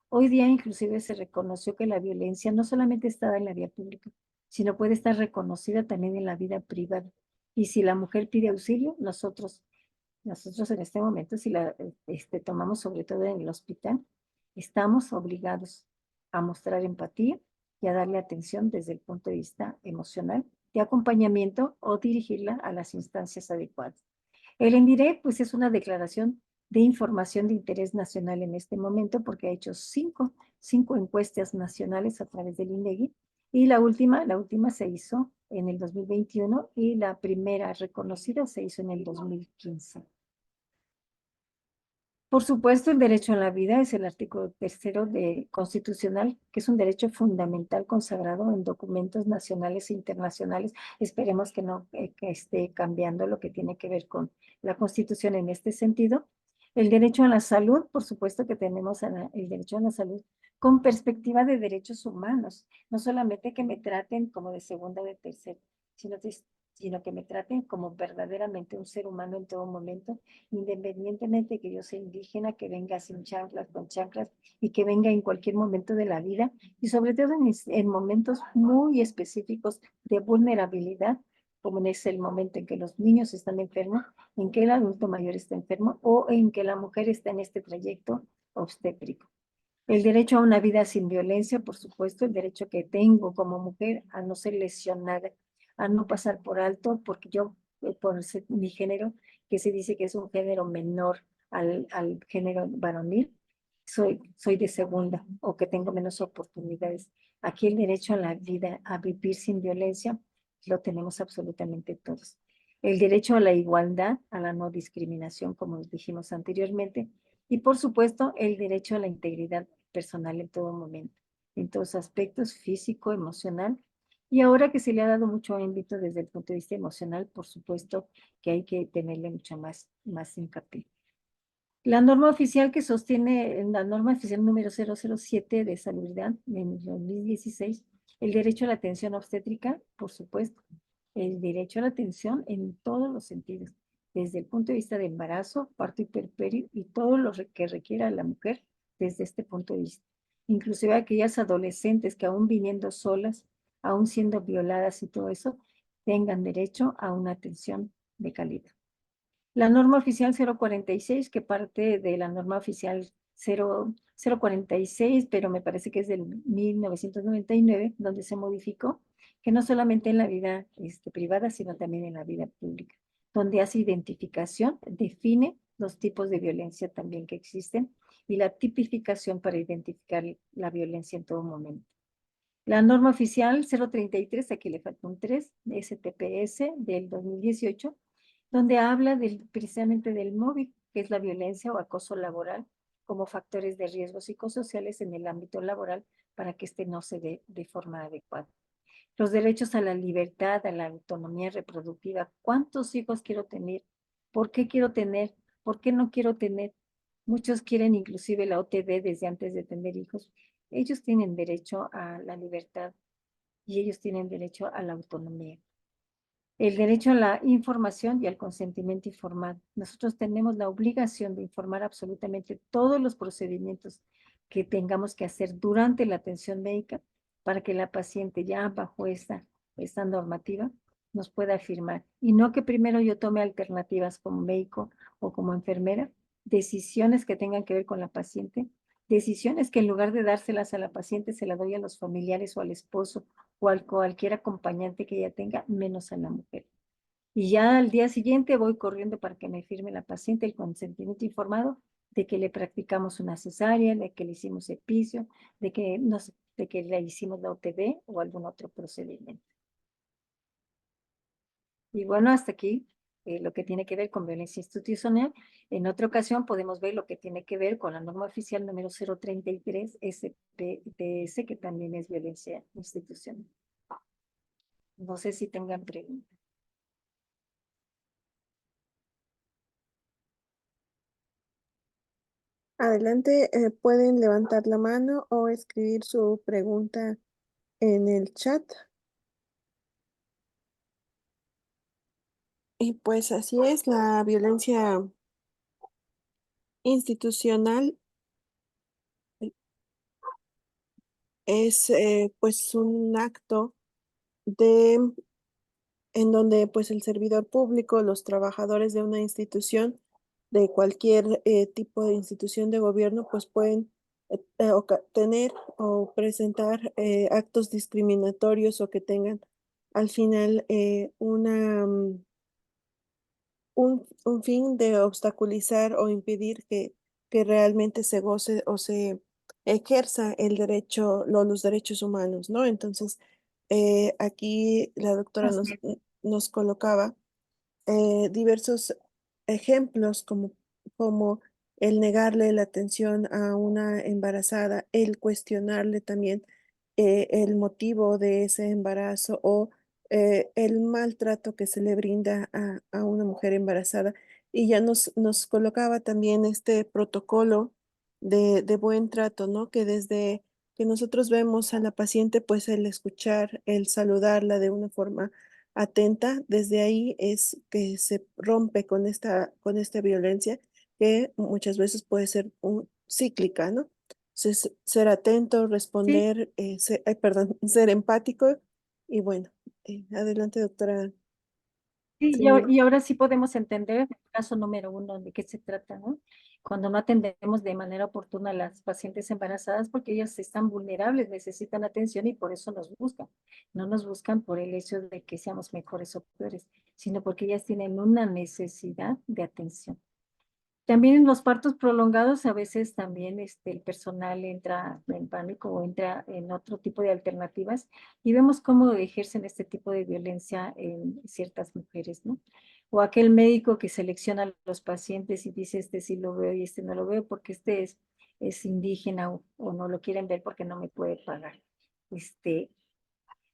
Hoy día inclusive se reconoció que la violencia no solamente está en la vía pública, sino puede estar reconocida también en la vida privada. Y si la mujer pide auxilio, nosotros en este momento, si la tomamos sobre todo en el hospital, estamos obligados a mostrar empatía y a darle atención desde el punto de vista emocional, de acompañamiento o dirigirla a las instancias adecuadas. El ENDIRE, pues es una declaración de información de interés nacional en este momento porque ha hecho cinco encuestas nacionales a través del INEGI y la última se hizo en el 2021 y la primera reconocida se hizo en el 2015. Por supuesto, el derecho a la vida es el artículo 3º constitucional, que es un derecho fundamental consagrado en documentos nacionales e internacionales. Esperemos que no que esté cambiando lo que tiene que ver con la Constitución en este sentido. El derecho a la salud, por supuesto que tenemos el derecho a la salud con perspectiva de derechos humanos, no solamente que me traten como de segunda o de tercera, sino que me traten como verdaderamente un ser humano en todo momento, independientemente que yo sea indígena, que venga sin chanclas, con chanclas, y que venga en cualquier momento de la vida, y sobre todo en momentos muy específicos de vulnerabilidad, como es el momento en que los niños están enfermos, en que el adulto mayor está enfermo, o en que la mujer está en este trayecto obstétrico. El derecho a una vida sin violencia, por supuesto, el derecho que tengo como mujer a no ser lesionada, a no pasar por alto, porque yo, por mi género, que se dice que es un género menor al género varonil, soy de segunda o que tengo menos oportunidades. Aquí el derecho a la vida, a vivir sin violencia, lo tenemos absolutamente todos. El derecho a la igualdad, a la no discriminación, como dijimos anteriormente, y por supuesto el derecho a la integridad personal en todo momento, en todos aspectos, físico, emocional. Y ahora que se le ha dado mucho ámbito desde el punto de vista emocional, por supuesto que hay que tenerle mucho más hincapié. La norma oficial que sostiene, la norma oficial número 007 de salubridad en 2016, el derecho a la atención obstétrica, por supuesto, el derecho a la atención en todos los sentidos, desde el punto de vista de embarazo, parto y puerperio y todo lo que requiera la mujer desde este punto de vista. Inclusive aquellas adolescentes que aún viniendo solas, aún siendo violadas y todo eso, tengan derecho a una atención de calidad. La norma oficial 046, que parte de la norma oficial 046, pero me parece que es del 1999, donde se modificó, que no solamente en la vida privada, sino también en la vida pública, donde hace identificación, define los tipos de violencia también que existen y la tipificación para identificar la violencia en todo momento. La norma oficial 033, aquí le falta un 3, STPS del 2018, donde habla precisamente del móvil, que es la violencia o acoso laboral, como factores de riesgo psicosociales en el ámbito laboral para que este no se dé de forma adecuada. Los derechos a la libertad, a la autonomía reproductiva. ¿Cuántos hijos quiero tener? ¿Por qué quiero tener? ¿Por qué no quiero tener? Muchos quieren inclusive la OTD desde antes de tener hijos. Ellos tienen derecho a la libertad y ellos tienen derecho a la autonomía. El derecho a la información y al consentimiento informado. Nosotros tenemos la obligación de informar absolutamente todos los procedimientos que tengamos que hacer durante la atención médica para que la paciente ya bajo esta normativa nos pueda afirmar. Y no que primero yo tome alternativas como médico o como enfermera, decisiones que tengan que ver con la paciente, decisiones que en lugar de dárselas a la paciente se las doy a los familiares o al esposo o al cualquier acompañante que ella tenga, menos a la mujer. Y ya al día siguiente voy corriendo para que me firme la paciente el consentimiento informado de que le practicamos una cesárea, de que le hicimos epicio, de que le hicimos la OTB o algún otro procedimiento. Y bueno, hasta aquí lo que tiene que ver con violencia institucional. En otra ocasión podemos ver lo que tiene que ver con la norma oficial número 033 SPPS, que también es violencia institucional. No sé si tengan preguntas. Adelante, pueden levantar la mano o escribir su pregunta en el chat. Y pues así es, la violencia institucional es pues un acto de en donde pues el servidor público, los trabajadores de una institución, de cualquier tipo de institución de gobierno, pues pueden tener o presentar actos discriminatorios o que tengan al final un fin de obstaculizar o impedir que realmente se goce o se ejerza el derecho, los derechos humanos, ¿no? Entonces, aquí la doctora Así es. nos colocaba diversos ejemplos como el negarle la atención a una embarazada, el cuestionarle también el motivo de ese embarazo o el maltrato que se le brinda a una mujer embarazada. Y ya nos colocaba también este protocolo de buen trato, ¿no? Que desde que nosotros vemos a la paciente, pues el escuchar, el saludarla de una forma atenta, desde ahí es que se rompe con esta violencia que muchas veces puede ser cíclica, ¿no? Ser atento, Sí, responder, perdón, ser empático y bueno, adelante, doctora sí, Trini. y ahora sí podemos entender el caso número uno de qué se trata, ¿no? Cuando no atendemos de manera oportuna a las pacientes embarazadas porque ellas están vulnerables, necesitan atención y por eso nos buscan. No nos buscan por el hecho de que seamos mejores o peores, sino porque ellas tienen una necesidad de atención. También en los partos prolongados a veces también el personal entra en pánico o entra en otro tipo de alternativas y vemos cómo ejercen este tipo de violencia en ciertas mujeres, ¿no? O aquel médico que selecciona a los pacientes y dice, este sí lo veo y este no lo veo porque es indígena o no lo quieren ver porque no me puede pagar.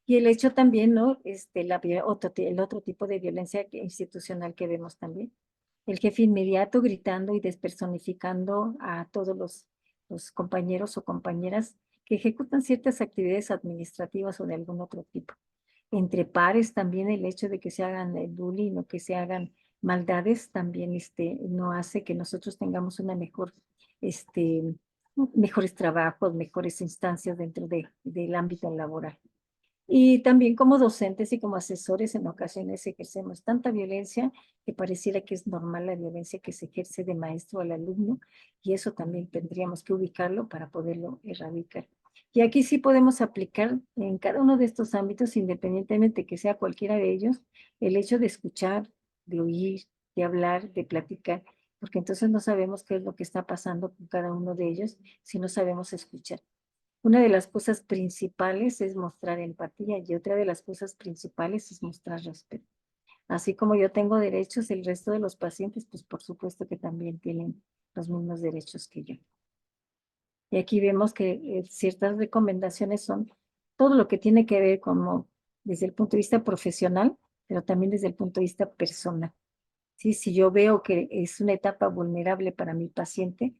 Y el hecho también, ¿no? El otro tipo de violencia institucional que vemos también. El jefe inmediato gritando y despersonificando a todos los compañeros o compañeras que ejecutan ciertas actividades administrativas o de algún otro tipo. Entre pares también el hecho de que se hagan el bullying o que se hagan maldades también no hace que nosotros tengamos una este, mejores trabajos, mejores instancias dentro del ámbito laboral. Y también como docentes y como asesores en ocasiones ejercemos tanta violencia que pareciera que es normal la violencia que se ejerce de maestro al alumno y eso también tendríamos que ubicarlo para poderlo erradicar. Y aquí sí podemos aplicar en cada uno de estos ámbitos, independientemente que sea cualquiera de ellos, el hecho de escuchar, de oír, de hablar, de platicar, porque entonces no sabemos qué es lo que está pasando con cada uno de ellos si no sabemos escuchar. Una de las cosas principales es mostrar empatía y otra de las cosas principales es mostrar respeto. Así como yo tengo derechos, el resto de los pacientes, pues por supuesto que también tienen los mismos derechos que yo. Y aquí vemos que ciertas recomendaciones son todo lo que tiene que ver como desde el punto de vista profesional, pero también desde el punto de vista personal. ¿Sí? Si yo veo que es una etapa vulnerable para mi paciente,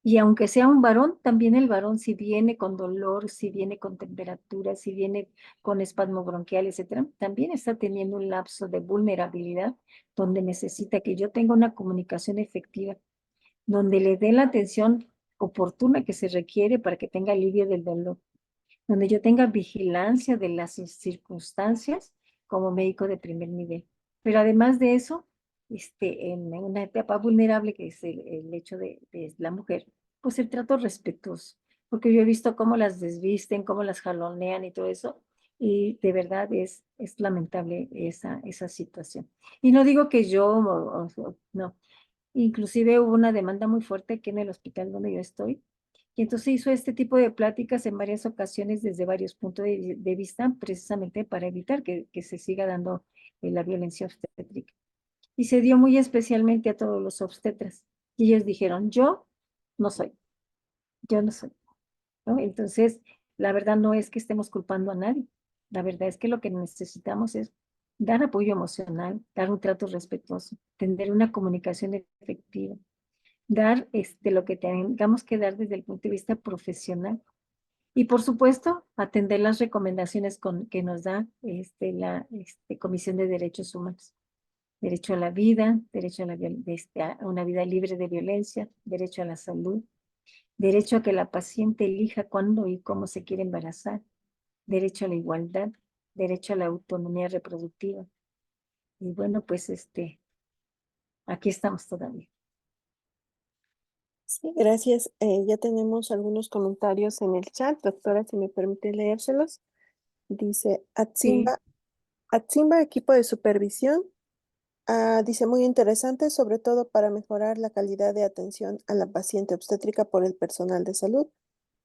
y aunque sea un varón, también el varón si viene con dolor, si viene con temperatura, si viene con espasmo bronquial, etcétera, también está teniendo un lapso de vulnerabilidad donde necesita que yo tenga una comunicación efectiva, donde le dé la atención oportuna que se requiere para que tenga alivio del dolor, donde yo tenga vigilancia de las circunstancias como médico de primer nivel. Pero además de eso, en una etapa vulnerable que es el hecho de la mujer, pues el trato respetuoso, porque yo he visto cómo las desvisten, cómo las jalonean y todo eso, y de verdad es lamentable esa situación. Y no digo que yo, no, inclusive hubo una demanda muy fuerte aquí en el hospital donde yo estoy, y entonces hizo este tipo de pláticas en varias ocasiones desde varios puntos de vista, precisamente para evitar que se siga dando la violencia obstétrica. Y se dio muy especialmente a todos los obstetras. Y ellos dijeron, no soy, yo no soy, ¿no? Entonces, la verdad no es que estemos culpando a nadie. La verdad es que lo que necesitamos es dar apoyo emocional, dar un trato respetuoso, tener una comunicación efectiva, dar lo que tengamos que dar desde el punto de vista profesional. Y por supuesto, atender las recomendaciones que nos da la Comisión de Derechos Humanos. Derecho a la vida, derecho a, a una vida libre de violencia, derecho a la salud, derecho a que la paciente elija cuándo y cómo se quiere embarazar, derecho a la igualdad, derecho a la autonomía reproductiva. Y bueno, pues aquí estamos todavía. Sí, gracias. Ya tenemos algunos comentarios en el chat. Doctora, si me permite leérselos. Dice Sí, Atsimba, equipo de supervisión. Dice muy interesante, sobre todo para mejorar la calidad de atención a la paciente obstétrica por el personal de salud.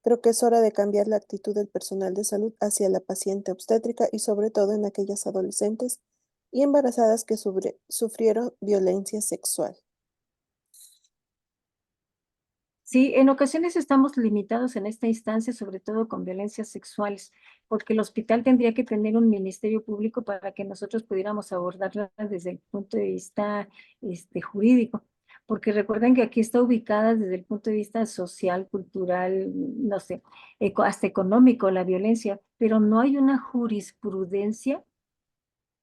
Creo que es hora de cambiar la actitud del personal de salud hacia la paciente obstétrica y sobre todo en aquellas adolescentes y embarazadas que sufrieron violencia sexual. sí, en ocasiones estamos limitados en esta instancia, sobre todo con violencias sexuales, porque el hospital tendría que tener un ministerio público para que nosotros pudiéramos abordarlas desde el punto de vista jurídico, porque recuerden que aquí está ubicada desde el punto de vista social, cultural, no sé, hasta económico, la violencia, pero no hay una jurisprudencia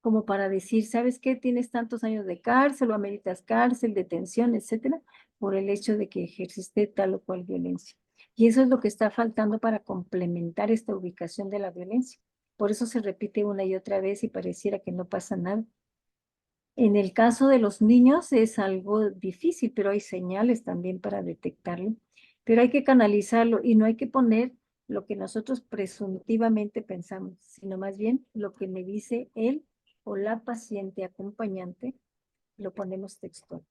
como para decir, ¿sabes qué? Tienes tantos años de cárcel o ameritas cárcel, detención, etcétera, por el hecho de que ejerciste tal o cual violencia. Y eso es lo que está faltando para complementar esta ubicación de la violencia. Por eso se repite una y otra vez y pareciera que no pasa nada. En el caso de los niños es algo difícil, pero hay señales también para detectarlo. Pero hay que canalizarlo y no hay que poner lo que nosotros presuntivamente pensamos, sino más bien lo que me dice él o la paciente acompañante, lo ponemos textual,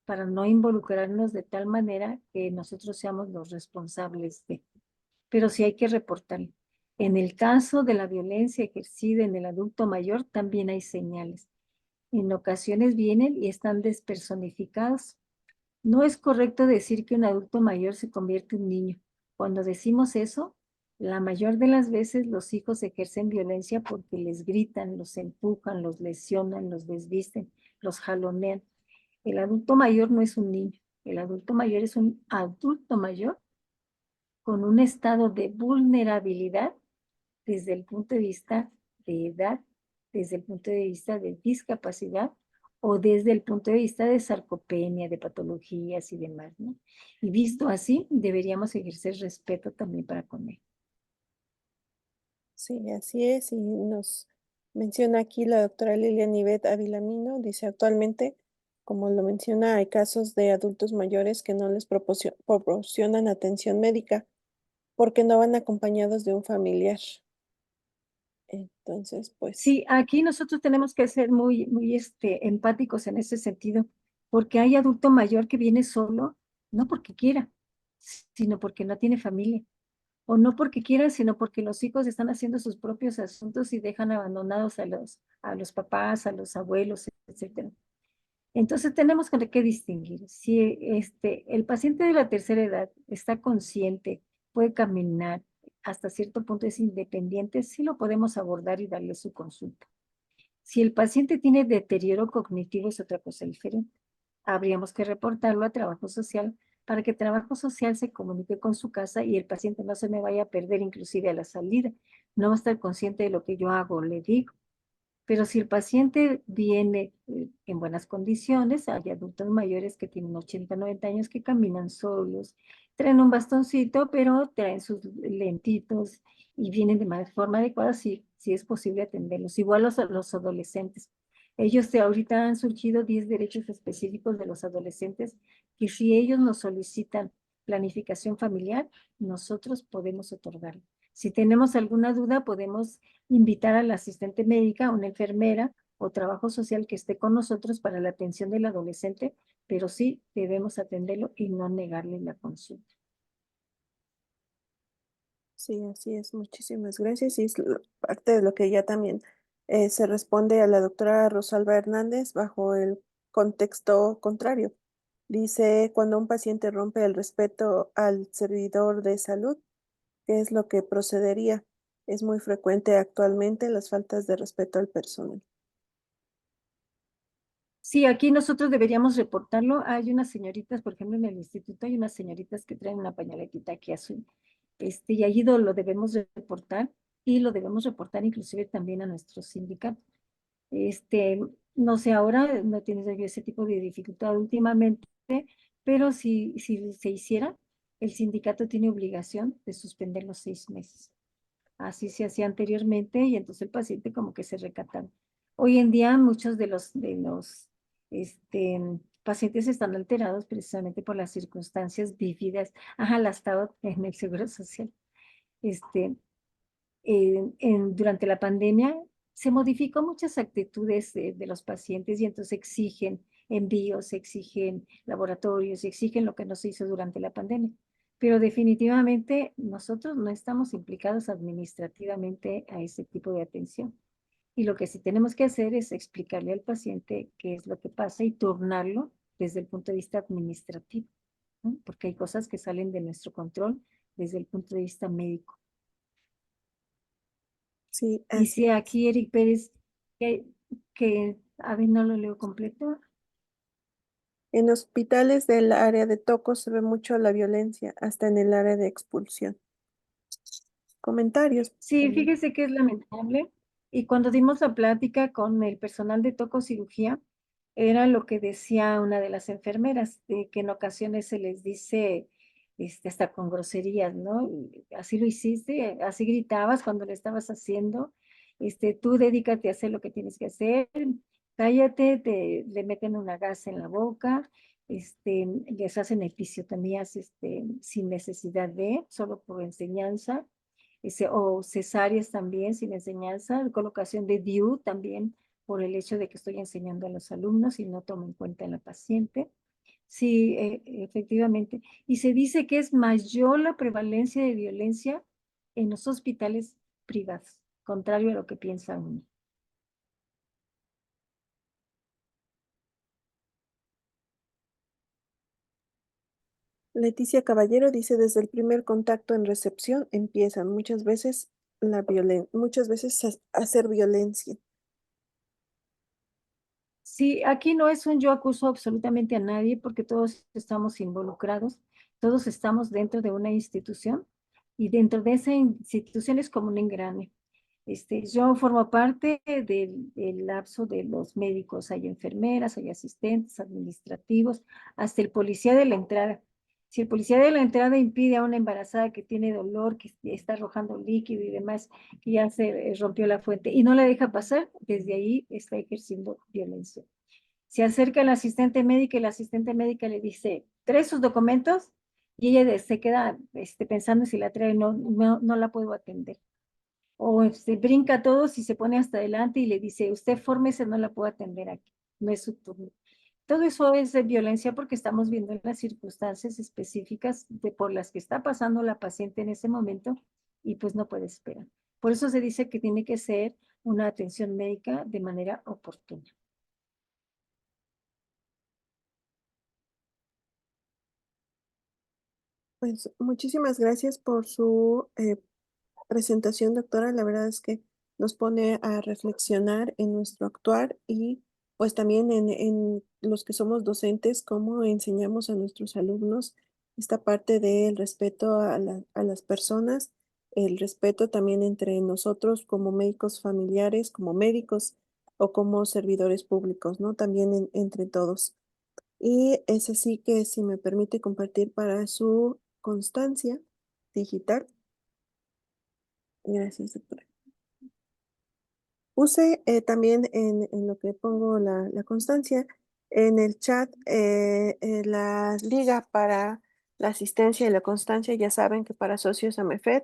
para no involucrarnos de tal manera que nosotros seamos los responsables de. Pero sí hay que reportarlo. En el caso de la violencia ejercida en el adulto mayor, también hay señales. En ocasiones vienen y están despersonificados. No es correcto decir que un adulto mayor se convierte en un niño. Cuando decimos eso, la mayor de las veces los hijos ejercen violencia porque les gritan, los empujan, los lesionan, los desvisten, los jalonean. El adulto mayor no es un niño. El adulto mayor es un adulto mayor con un estado de vulnerabilidad desde el punto de vista de edad, desde el punto de vista de discapacidad o desde el punto de vista de sarcopenia, de patologías y demás, ¿no? Y visto así, deberíamos ejercer respeto también para con él. Sí, así es. Y nos menciona aquí la doctora Lilian Ivette Avilamino. Dice actualmente, como lo menciona, hay casos de adultos mayores que no les proporcionan atención médica porque no van acompañados de un familiar. Entonces, pues, Sí, aquí nosotros tenemos que ser muy empáticos en ese sentido, porque hay adulto mayor que viene solo, no porque quiera, sino porque no tiene familia, o no porque quieran, sino porque los hijos están haciendo sus propios asuntos y dejan abandonados a los papás, a los abuelos, etcétera. Entonces tenemos que distinguir si el paciente de la tercera edad está consciente, puede caminar, hasta cierto punto es independiente, sí lo podemos abordar y darle su consulta. Si el paciente tiene deterioro cognitivo es otra cosa diferente. Habríamos que reportarlo a trabajo social para que trabajo social se comunique con su casa y el paciente no se me vaya a perder inclusive a la salida. No va a estar consciente de lo que yo hago, le digo. Pero si el paciente viene en buenas condiciones, hay adultos mayores que tienen 80, 90 años que caminan solos, traen un bastoncito, pero traen sus lentitos y vienen de forma adecuada, sí, sí es posible atenderlos. Igual los adolescentes. Ellos ahorita han surgido 10 derechos específicos de los adolescentes que si ellos nos solicitan planificación familiar, nosotros podemos otorgarlo. Si tenemos alguna duda, podemos invitar a la asistente médica, una enfermera o trabajo social que esté con nosotros para la atención del adolescente, pero sí debemos atenderlo y no negarle la consulta. Sí, así es. Muchísimas gracias. Y es parte de lo que ya también se responde a la doctora Rosalba Hernández bajo el contexto contrario. Dice, cuando un paciente rompe el respeto al servidor de salud, ¿qué es lo que procedería? Es muy frecuente actualmente las faltas de respeto al personal. Sí, aquí nosotros deberíamos reportarlo. Hay unas señoritas, por ejemplo, en el instituto hay unas señoritas que traen una pañaletita aquí azul. Y allí lo debemos reportar y lo debemos reportar inclusive también a nuestro sindicato. Este, no sé, ahora no tienes ese tipo de dificultad últimamente, pero si se hiciera, el sindicato tiene obligación de suspender los 6 meses. Así se hacía anteriormente y entonces el paciente como que se recataba. Hoy en día muchos de los pacientes están alterados precisamente por las circunstancias vividas. Ajá, la estado en el Seguro Social. Este, durante la pandemia se modificó muchas actitudes de los pacientes y entonces exigen envíos, exigen laboratorios, exigen lo que no se hizo durante la pandemia. Pero definitivamente nosotros no estamos implicados administrativamente a ese tipo de atención. Y lo que sí tenemos que hacer es explicarle al paciente qué es lo que pasa y turnarlo desde el punto de vista administrativo, ¿no? Porque hay cosas que salen de nuestro control desde el punto de vista médico. Sí, así Dice es. aquí Eric Pérez que, a ver, no lo leo completo. En hospitales del área de Toco se ve mucho la violencia, hasta en el área de expulsión. Comentarios Sí, también. fíjese que es lamentable. Y cuando dimos la plática con el personal de tococirugía, era lo que decía una de las enfermeras, de que en ocasiones se les dice hasta con groserías, ¿no? Y así lo hiciste, así gritabas cuando lo estabas haciendo, tú dedícate a hacer lo que tienes que hacer, cállate, le meten una gasa en la boca, les hacen episiotomías, sin necesidad de, solo por enseñanza o cesáreas también sin enseñanza, colocación de DIU también por el hecho de que estoy enseñando a los alumnos y no tomo en cuenta en la paciente. Sí, efectivamente. Y se dice que es mayor la prevalencia de violencia en los hospitales privados, contrario a lo que piensa uno. Leticia Caballero dice, desde el primer contacto en recepción empiezan muchas veces a hacer violencia. Sí, aquí no es un yo acuso absolutamente a nadie porque todos estamos involucrados, todos estamos dentro de una institución y dentro de esa institución es como un engrane. Yo formo parte del lapso de los médicos, hay enfermeras, hay asistentes administrativos, hasta el policía de la entrada. Si el policía de la entrada impide a una embarazada que tiene dolor, que está arrojando líquido y demás, que ya se rompió la fuente y no la deja pasar, desde ahí está ejerciendo violencia. Se acerca el asistente médica y la asistente médica le dice, ¿trae sus documentos? Y ella se queda pensando si la trae, no la puedo atender. O se brinca a todos y se pone hasta adelante y le dice, usted fórmese, no la puedo atender aquí, no es su turno. Todo eso es de violencia porque estamos viendo las circunstancias específicas por las que está pasando la paciente en ese momento y pues no puede esperar. Por eso se dice que tiene que ser una atención médica de manera oportuna. Pues muchísimas gracias por su presentación, doctora. La verdad es que nos pone a reflexionar en nuestro actuar y pues también en los que somos docentes, cómo enseñamos a nuestros alumnos esta parte del respeto a las personas, el respeto también entre nosotros como médicos familiares, como médicos o como servidores públicos, ¿no? También entre todos. Y es así que si me permite compartir para su constancia digital. Gracias, doctora. Puse también en lo que pongo la constancia, en el chat, la liga para la asistencia y la constancia. Ya saben que para socios AMEFED,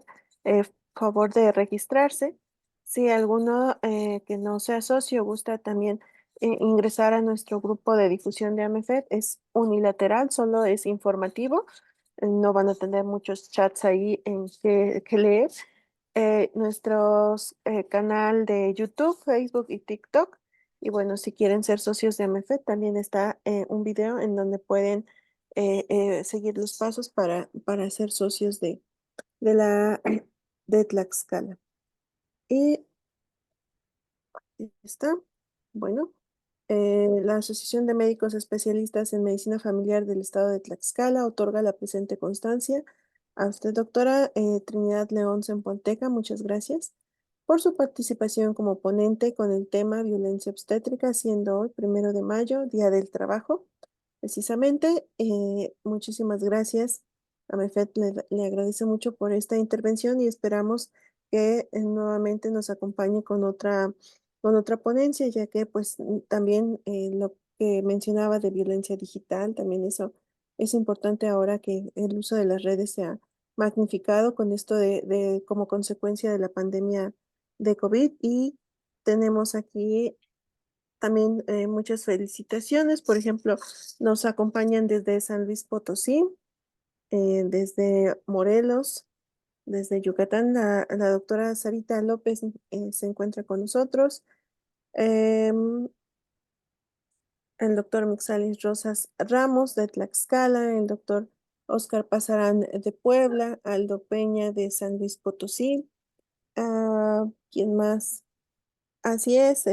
favor de registrarse. Si alguno que no sea socio gusta también ingresar a nuestro grupo de difusión de AMEFED, es unilateral, solo es informativo. No van a tener muchos chats ahí en que leer. Nuestros canal de YouTube, Facebook y TikTok. Y bueno, si quieren ser socios de MF, también está un video en donde pueden seguir los pasos para ser socios de la de Tlaxcala. Y está, bueno, la Asociación de Médicos Especialistas en Medicina Familiar del Estado de Tlaxcala otorga la presente constancia a usted, doctora Trinidad León Zempolteca. Muchas gracias por su participación como ponente con el tema violencia obstétrica, siendo hoy 1 de mayo, Día del Trabajo. Precisamente, muchísimas gracias. A MEFET le agradece mucho por esta intervención y esperamos que nuevamente nos acompañe con otra ponencia, ya que pues también lo que mencionaba de violencia digital, también eso es importante ahora que el uso de las redes se ha magnificado con esto de como consecuencia de la pandemia de COVID. Y tenemos aquí también muchas felicitaciones. Por ejemplo, nos acompañan desde San Luis Potosí, desde Morelos, desde Yucatán. La doctora Sarita López se encuentra con nosotros. em, el doctor Mixalis Rosas Ramos de Tlaxcala, el doctor Oscar Pasarán de Puebla, Aldo Peña de San Luis Potosí. ¿Quién más? Así es,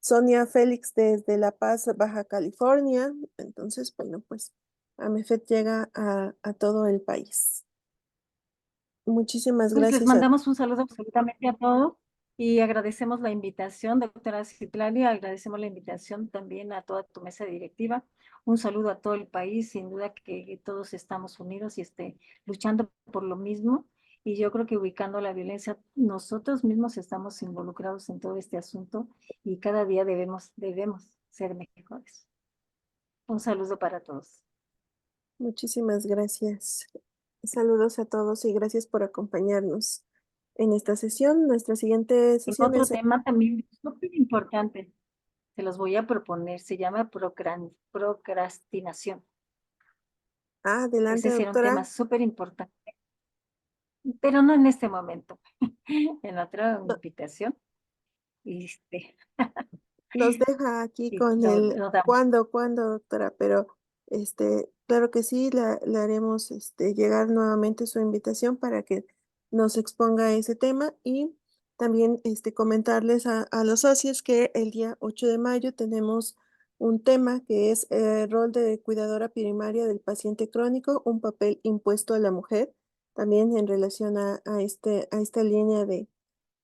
Sonia Félix desde La Paz, Baja California. Entonces, bueno, pues AMEFET llega a todo el país. Muchísimas Pues les gracias a mandamos un saludo absolutamente a todos y agradecemos la invitación, doctora Citlali, agradecemos la invitación también a toda tu mesa directiva. Un saludo a todo el país, sin duda que todos estamos unidos y luchando por lo mismo. Y yo creo que ubicando la violencia, nosotros mismos estamos involucrados en todo este asunto y cada día debemos ser mejores. Un saludo para todos. muchísimas gracias. Saludos a todos y gracias por acompañarnos en esta sesión. Nuestra siguiente En sesión otro es tema también súper importante. Se los voy a proponer, se llama procrastinación. adelante, Ese será un tema doctora. súper importante, pero no en este momento, en otra No- invitación, y Nos deja aquí y con el lo damos. cuándo, doctora, pero claro que sí, le haremos llegar nuevamente su invitación para que nos exponga ese tema. Y también comentarles a los socios que el día 8 de mayo tenemos un tema que es rol de cuidadora primaria del paciente crónico, un papel impuesto a la mujer, también en relación a esta línea de,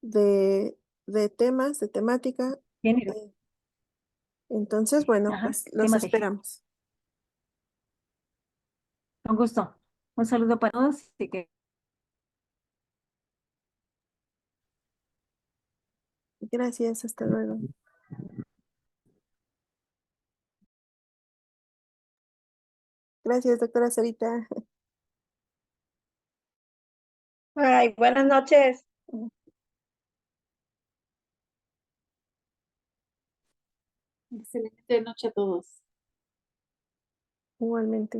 de temas, de temática. Género, eh, entonces, bueno, ajá, pues los temas de género. esperamos. Con gusto. Un saludo para todos y que Gracias, hasta luego. Gracias, doctora Sarita. Ay, buenas noches. Excelente noche a todos. Igualmente.